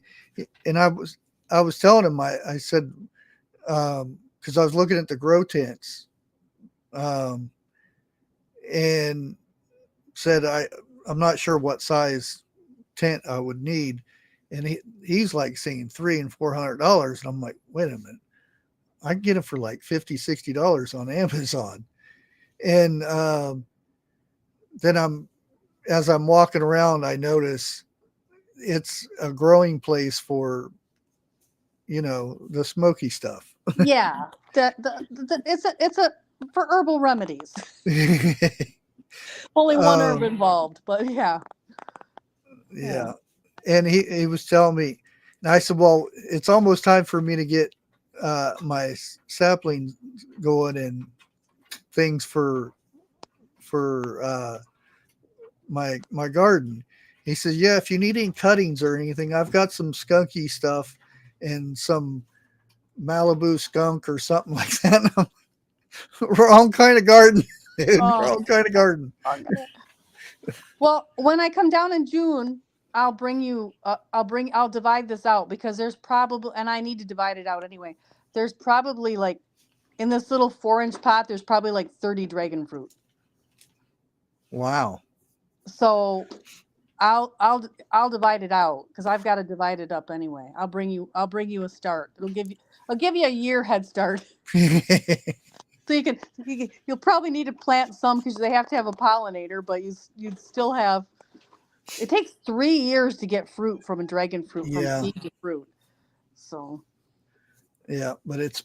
Speaker 2: I was telling him, I said, because I was looking at the grow tents, and said I'm not sure what size tent I would need, and he's like saying $300 and $400, and I'm like, wait a minute, I can get it for like $50-$60 on Amazon. And then as I'm walking around, I notice it's a growing place for, the smoky stuff.
Speaker 3: Yeah, it's a for herbal remedies. Only one herb involved, but yeah.
Speaker 2: And he was telling me, and I said, well, it's almost time for me to get my saplings going and things for my garden. He said, yeah, if you need any cuttings or anything, I've got some skunky stuff and some Malibu skunk or something like that. Wrong kind of garden, dude. Wrong kind of garden.
Speaker 3: Okay. Well, when I come down in June, I'll bring you. I'll divide this out because there's probably, and I need to divide it out anyway. There's probably like in this little 4-inch pot. There's probably like 30 dragon fruit.
Speaker 2: Wow.
Speaker 3: So I'll divide it out because I've got to divide it up anyway. I'll bring you a start. I'll give you a year head start. So you'll probably need to plant some because they have to have a pollinator, but you'd still have. It takes 3 years to get fruit from a dragon fruit, from seed to fruit. So.
Speaker 2: Yeah, but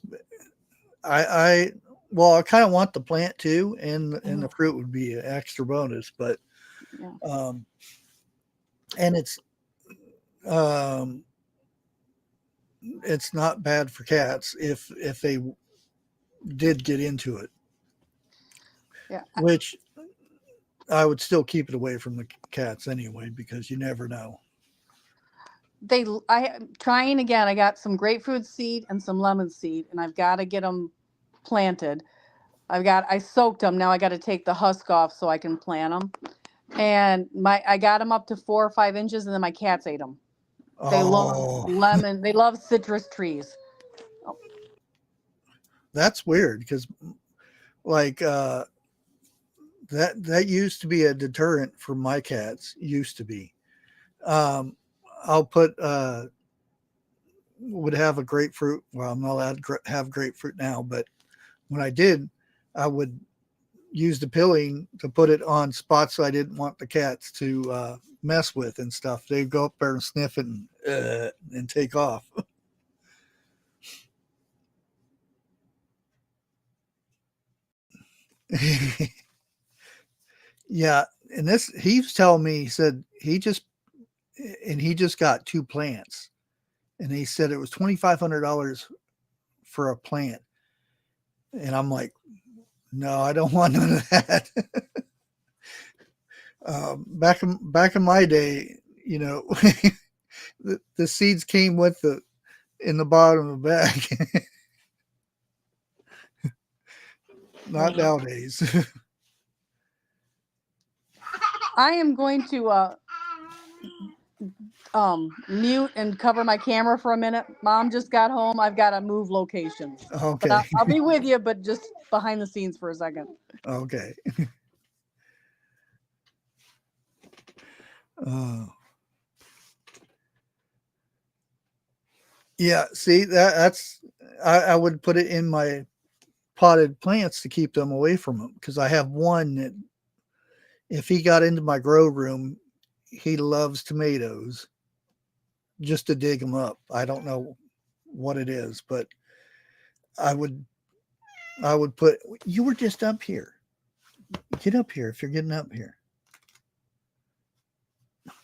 Speaker 2: I kind of want the plant too, and the fruit would be an extra bonus, but and it's not bad for cats if they did get into it.
Speaker 3: Yeah.
Speaker 2: Which I would still keep it away from the cats anyway, because you never know.
Speaker 3: I'm trying again. I got some grapefruit seed and some lemon seed, and I've got to get them planted. I soaked them. Now I got to take the husk off so I can plant them. And I got them up to 4 or 5 inches, and then my cats ate them. They love lemon. They love citrus trees.
Speaker 2: That's weird because, like, that used to be a deterrent for my cats. Used to be. I'll put would have a grapefruit. Well, I'm not allowed to have grapefruit now, but when I did, I would use the pilling to put it on spots I didn't want the cats to mess with and stuff. They'd go up there and sniff it and take off. Yeah, and he was telling me, he said he just got 2 plants, and he said it was $2,500 for a plant, and I'm like, no, I don't want none of that. Back in my day, you know, the seeds came in the bottom of the bag. Not nowadays.
Speaker 3: I am going to mute and cover my camera for a minute. Mom just got home. I've got to move locations.
Speaker 2: Okay.
Speaker 3: But I'll be with you, but just behind the scenes for a second.
Speaker 2: Okay. Yeah, see, that's I would put it in my potted plants to keep them away from them, because I have one that if he got into my grow room, he loves tomatoes just to dig them up. I don't know what it is, but I would put, you were just up here. Get up here if you're getting up here.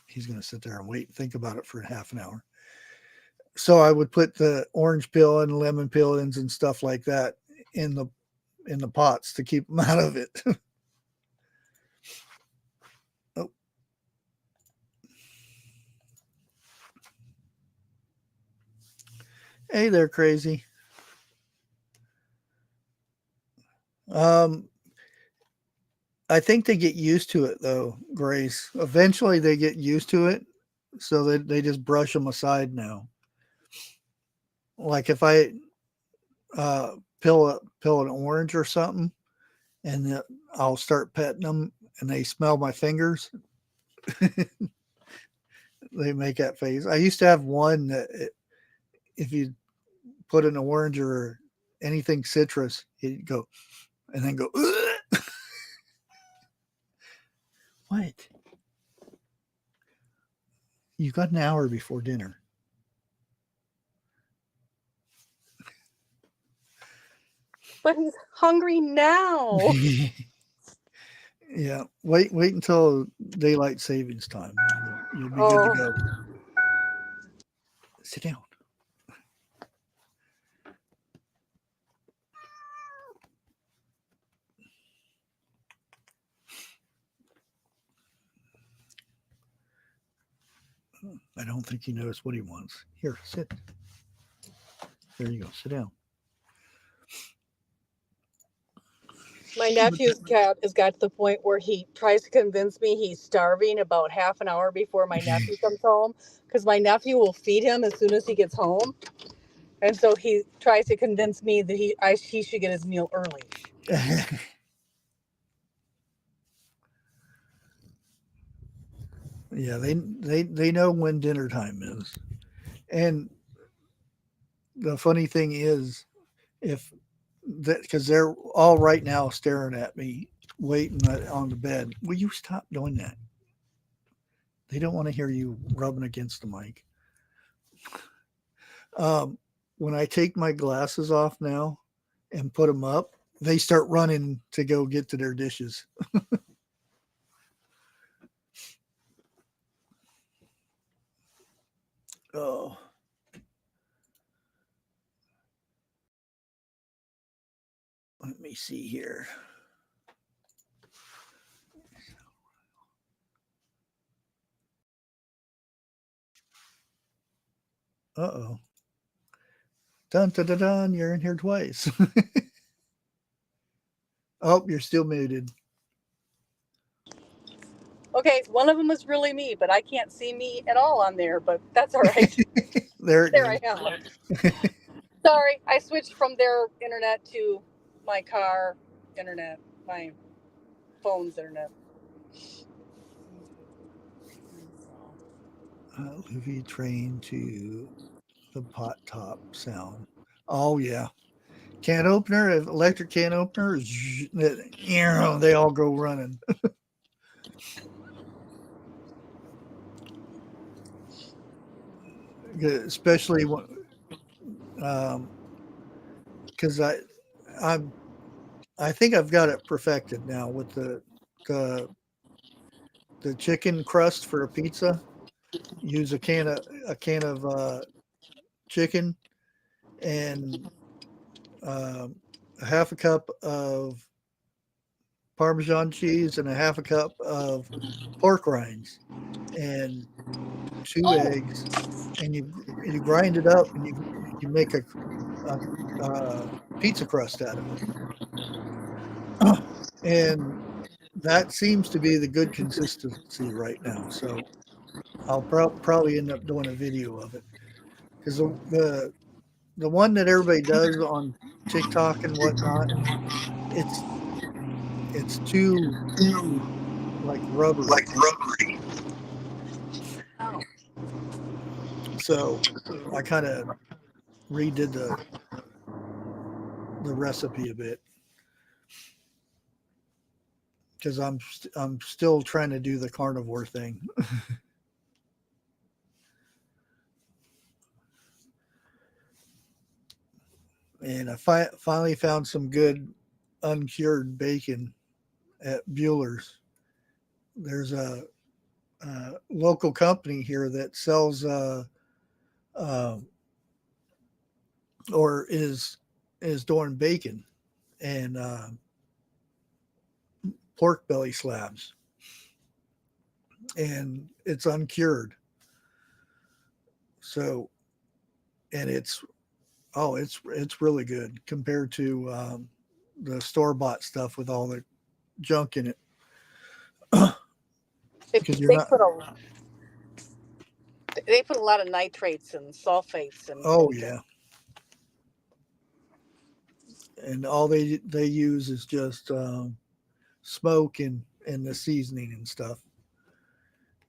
Speaker 2: He's going to sit there and wait and think about it for half an hour. So I would put the orange peel and lemon peelings and stuff like that in the pots to keep them out of it. Oh. Hey there, crazy. I think they get used to it though, Grace. Eventually they get used to it, so that they just brush them aside now. Like if I peel an orange or something, and I'll start petting them, and they smell my fingers. They make that face. I used to have one that if you put an orange or anything citrus, he'd go and then go. What? You got an hour before dinner.
Speaker 3: But he's hungry now.
Speaker 2: Yeah, wait until daylight savings time. You'll be good to go. Sit down. I don't think he knows what he wants. Here, sit. There you go. Sit down.
Speaker 3: My nephew's cat has got to the point where he tries to convince me he's starving about half an hour before my nephew comes home, because my nephew will feed him as soon as he gets home. And so he tries to convince me that he should get his meal early.
Speaker 2: Yeah, they know when dinner time is. And the funny thing is, if that, because they're all right now staring at me, waiting on the bed. Will you stop doing that? They don't want to hear you rubbing against the mic. When I take my glasses off now and put them up, they start running to go get to their dishes. Oh. Let me see here. Uh-oh. Dun, dun, dun, dun, you're in here twice. Oh, you're still muted.
Speaker 3: Okay, one of them is really me, but I can't see me at all on there, but that's all right.
Speaker 2: There
Speaker 3: I am. Sorry, I switched from their internet to my car internet, my phone's internet.
Speaker 2: Luffy trained to the pot top sound. Oh, yeah. Can opener, electric can opener, they all go running. Especially when, because I think I've got it perfected now with the chicken crust for a pizza. Use a can of chicken and a half a cup of Parmesan cheese and a half a cup of pork rinds and 2 eggs, and you grind it up and you make a pizza crust out of it. And that seems to be the good consistency right now. So I'll probably end up doing a video of it, because the one that everybody does on TikTok and whatnot, it's too like rubbery.
Speaker 3: Oh.
Speaker 2: So I kind of redid the recipe a bit, because I'm still trying to do the carnivore thing. And I finally found some good uncured bacon at Bueller's. There's a local company here that sells or is doing bacon and pork belly slabs, and it's uncured. So, and it's really good compared to the store-bought stuff with all the junk in it. Because
Speaker 3: They put a lot of nitrates and sulfates and
Speaker 2: oh yeah, and all they use is just smoke and the seasoning and stuff.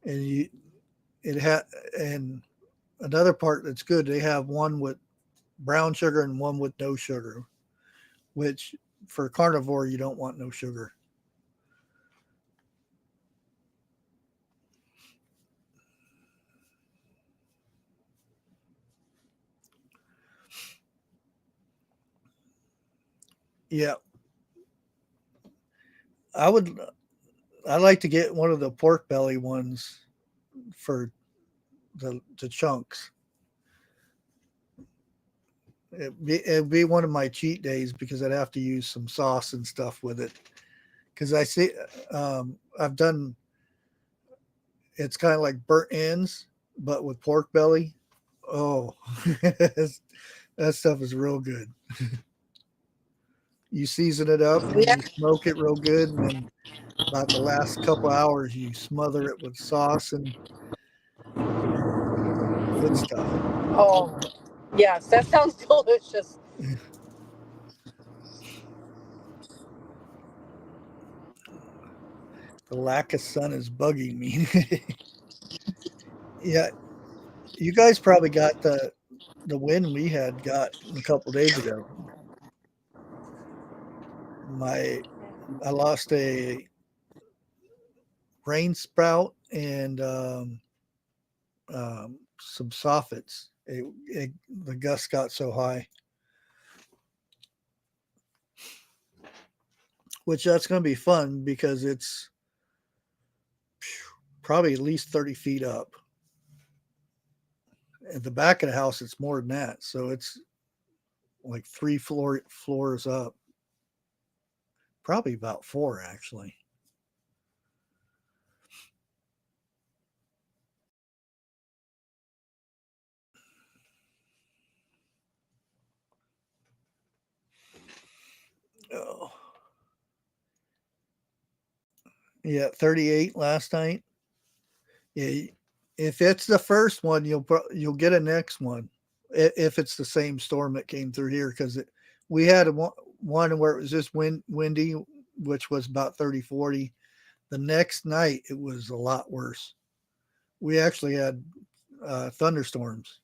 Speaker 2: And and another part that's good, they have one with brown sugar and one with no sugar, which for carnivore you don't want no sugar. Yeah, I'd like to get one of the pork belly ones for the chunks. It'd be one of my cheat days, because I'd have to use some sauce and stuff with it. Because I see, I've done, it's kind of like burnt ends, but with pork belly, oh, that stuff is real good. You season it up and
Speaker 3: Yeah.
Speaker 2: you smoke it real good, and then about the last couple hours, you smother it with sauce and good stuff.
Speaker 3: Oh, yes, that sounds delicious.
Speaker 2: The lack of sun is bugging me. Yeah, you guys probably got the wind we had got a couple days ago. I lost a rain sprout and some soffits. The gusts got so high, which that's going to be fun because it's probably at least 30 feet up. At the back of the house, it's more than that. So it's like three floors up, probably about four actually. Oh, yeah, 38 last night. Yeah, if it's the first one, you'll get a next one if it's the same storm that came through here because we had one where it was just windy, which was about 30, 40. The next night it was a lot worse. We actually had thunderstorms.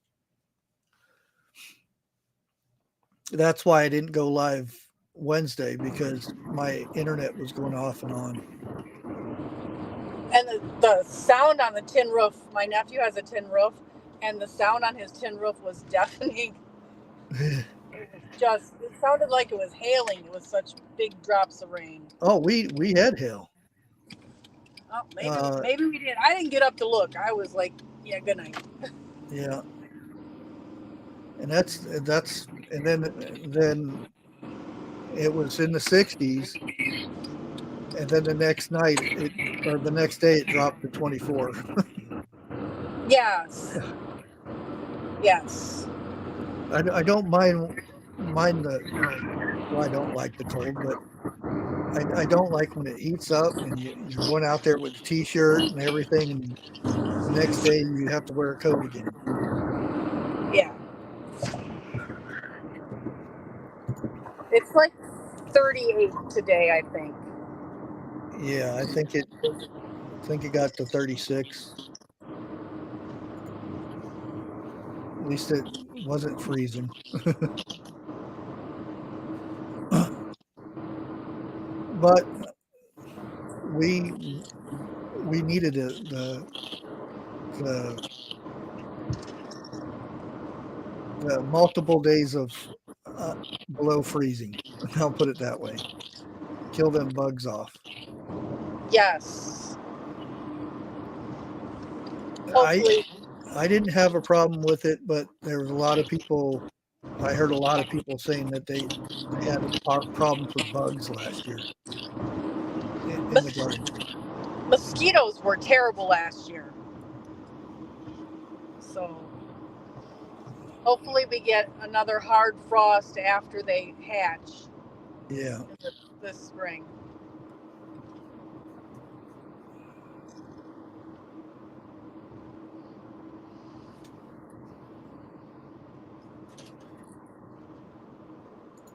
Speaker 2: That's why I didn't go live Wednesday because my internet was going off and on.
Speaker 3: And the sound on the tin roof, my nephew has a tin roof, and the sound on his tin roof was deafening. It sounded like it was hailing. It was such big drops of rain.
Speaker 2: Oh, we had hail.
Speaker 3: Oh, maybe we did. I didn't get up to look. I was like, yeah, good night.
Speaker 2: Yeah. And that's and then it was in the 60s, and then the next night the next day it dropped to 24.
Speaker 3: Yes. Yes.
Speaker 2: I don't mind well, I don't like the cold, but I don't like when it heats up and you're going out there with a t-shirt and everything, and the next day you have to wear a coat again.
Speaker 3: Yeah. It's like 38 today, I think.
Speaker 2: Yeah, I think it got to 36. At least it wasn't freezing. But we needed the multiple days of below freezing. I'll put it that way. Kill them bugs off.
Speaker 3: Yes. Hopefully.
Speaker 2: I didn't have a problem with it, but there was a lot of people. I heard a lot of people saying that they had problems with bugs last year in the garden.
Speaker 3: Mosquitoes were terrible last year. So hopefully we get another hard frost after they hatch.
Speaker 2: Yeah.
Speaker 3: This spring.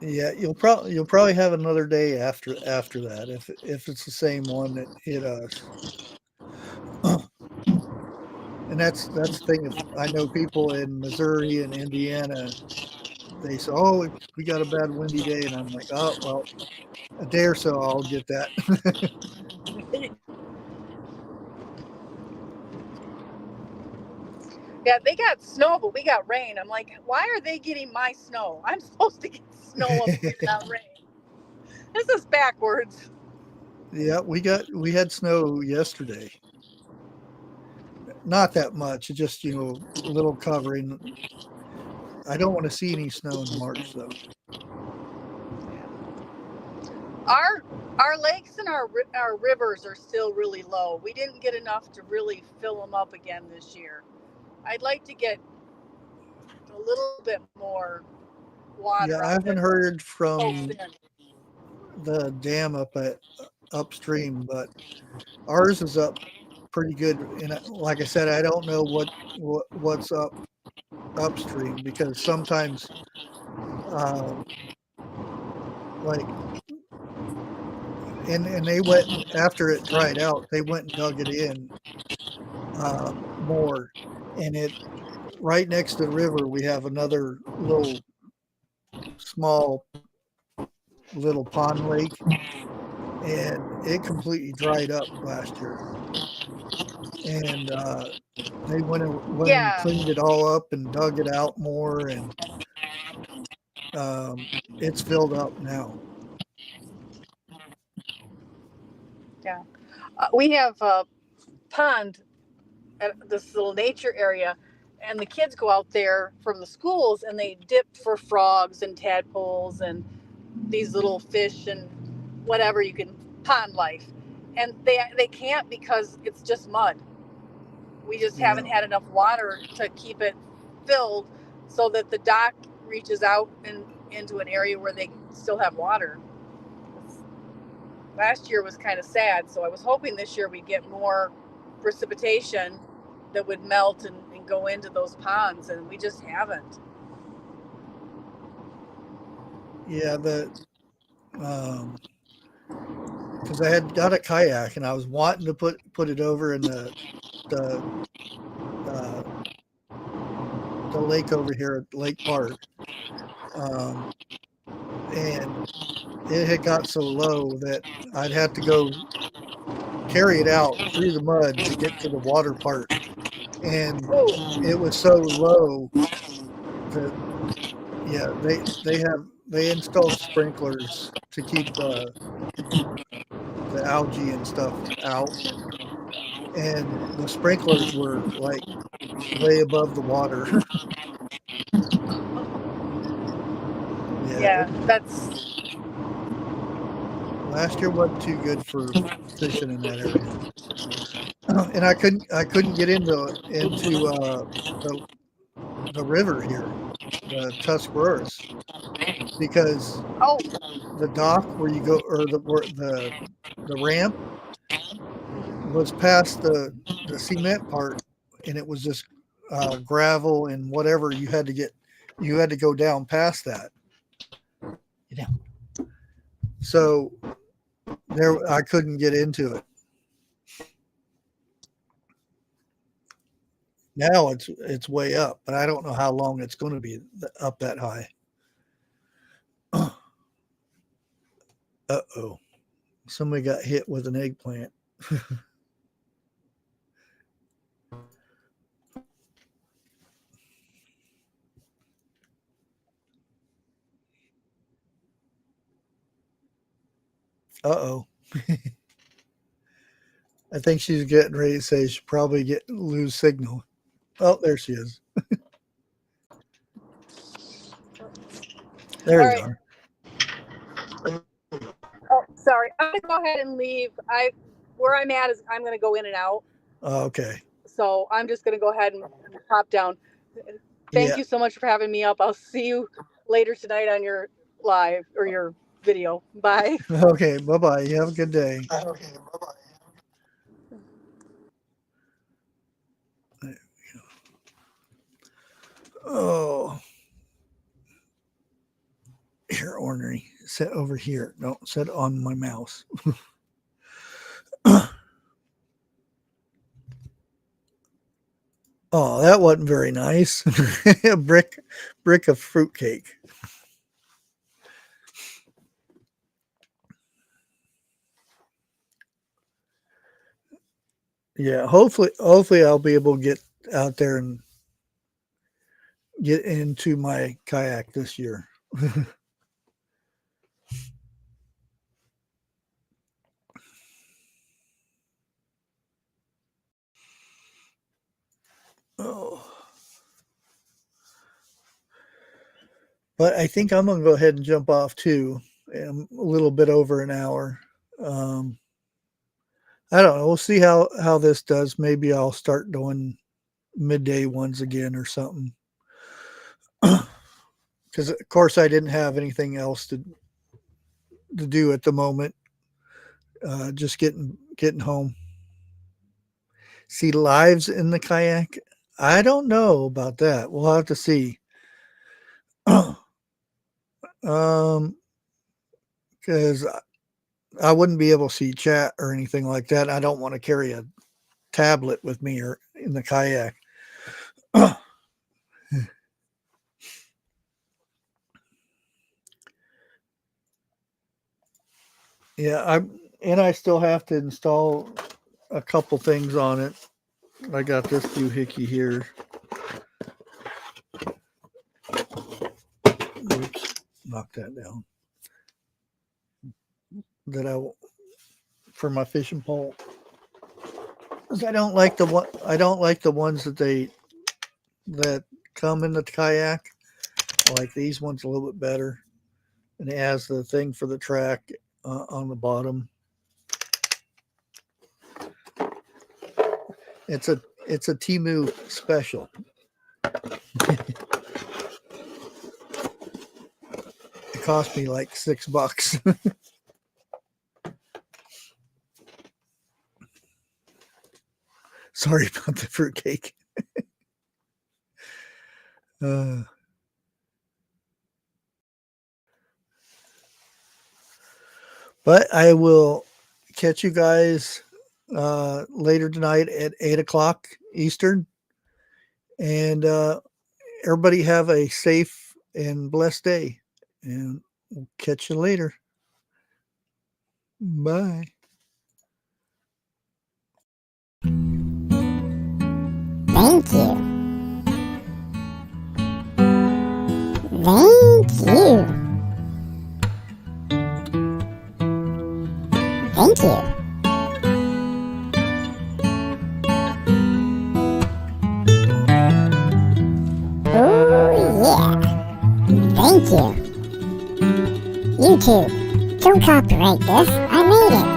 Speaker 2: Yeah, you'll probably have another day after that if it's the same one that hit us. And that's the thing. If I know people in Missouri and Indiana, they say, "Oh, we got a bad windy day," and I'm like, "Oh, well, a day or so I'll get that."
Speaker 3: Yeah, they got snow, but we got rain. I'm like, why are they getting my snow? I'm supposed to get snow up here, not rain. This is backwards.
Speaker 2: Yeah, we had snow yesterday. Not that much, just a little covering. I don't want to see any snow in March though.
Speaker 3: Our lakes and our rivers are still really low. We didn't get enough to really fill them up again this year. I'd like to get a little bit more water.
Speaker 2: Yeah, I
Speaker 3: out
Speaker 2: haven't
Speaker 3: that
Speaker 2: heard from
Speaker 3: soaks in.
Speaker 2: the dam up at upstream, but ours is up pretty good. And like I said, I don't know what's up upstream, because sometimes, like, and they went, and after it dried out, they went and dug it in more, and it right next to the river we have another little small little pond lake, and it completely dried up last year, and they went and
Speaker 3: Yeah,
Speaker 2: cleaned it all up and dug it out more, and it's filled up now.
Speaker 3: yeah. We have a pond at this little nature area, and the kids go out there from the schools and they dip for frogs and tadpoles and these little fish and whatever you can, pond life, and they can't because it's just mud. We just
Speaker 2: Yeah.
Speaker 3: haven't had enough water to keep it filled, so that the dock reaches out and into an area where they still have water. Last year was kind of sad, so I was hoping this year we'd get more precipitation that would melt and go into those ponds, and we just haven't.
Speaker 2: Yeah, because I had got a kayak and I was wanting to put it over in the uh, the lake over here at Lake Park, and it had got so low that I'd have to go carry it out through the mud to get to the water part, and
Speaker 3: Ooh,
Speaker 2: it was so low that, yeah, they installed sprinklers to keep the algae and stuff out, and the sprinklers were like way above the water. Yeah,
Speaker 3: yeah, that's
Speaker 2: last year wasn't too good for fishing in that area, and I couldn't get into the river here, the Tuscaroras, because
Speaker 3: oh,
Speaker 2: the dock where you go, or the ramp was past the cement part, and it was just gravel and whatever. You had to go down past that. Yeah. So there, I couldn't get into it. Now it's way up, but I don't know how long it's going to be up that high. Uh-oh. Somebody got hit with an eggplant. Uh-oh. I think she's getting ready to say she'll probably lose signal. Oh, there she is. There
Speaker 3: all
Speaker 2: you
Speaker 3: right.
Speaker 2: are.
Speaker 3: Oh, sorry. I'm gonna go ahead and leave. Where I'm at is I'm gonna go in and out.
Speaker 2: Oh, okay.
Speaker 3: So I'm just gonna go ahead and pop down. Thank you so much for having me up. I'll see you later tonight on your live or your video. Bye.
Speaker 2: Okay. Bye-bye. You have a good day.
Speaker 3: Okay, bye-bye.
Speaker 2: Oh, here, ornery. Set over here. No, set on my mouse. Oh, that wasn't very nice. A brick of fruitcake. Yeah, hopefully I'll be able to get out there and get into my kayak this year. Oh. But I think I'm going to go ahead and jump off too. I'm a little bit over an hour. I don't know. We'll see how this does. Maybe I'll start doing midday ones again or something. Because of course I didn't have anything else to do at the moment. Just getting home. See lives in the kayak? I don't know about that. We'll have to see. Because I wouldn't be able to see chat or anything like that. I don't want to carry a tablet with me or in the kayak. Yeah, I still have to install a couple things on it. I got this doohickey here. Oops, knock that down. For my fishing pole. I don't like the ones that come in the kayak. I like these ones a little bit better. And it has the thing for the track on the bottom. It's a Temu special. It cost me like $6. Sorry about the fruitcake. But I will catch you guys later tonight at 8 o'clock Eastern. And everybody have a safe and blessed day. And we'll catch you later. Bye.
Speaker 4: Thank you. Thank you. Thank you. Oh yeah. Thank you. YouTube, don't copyright this. I made it.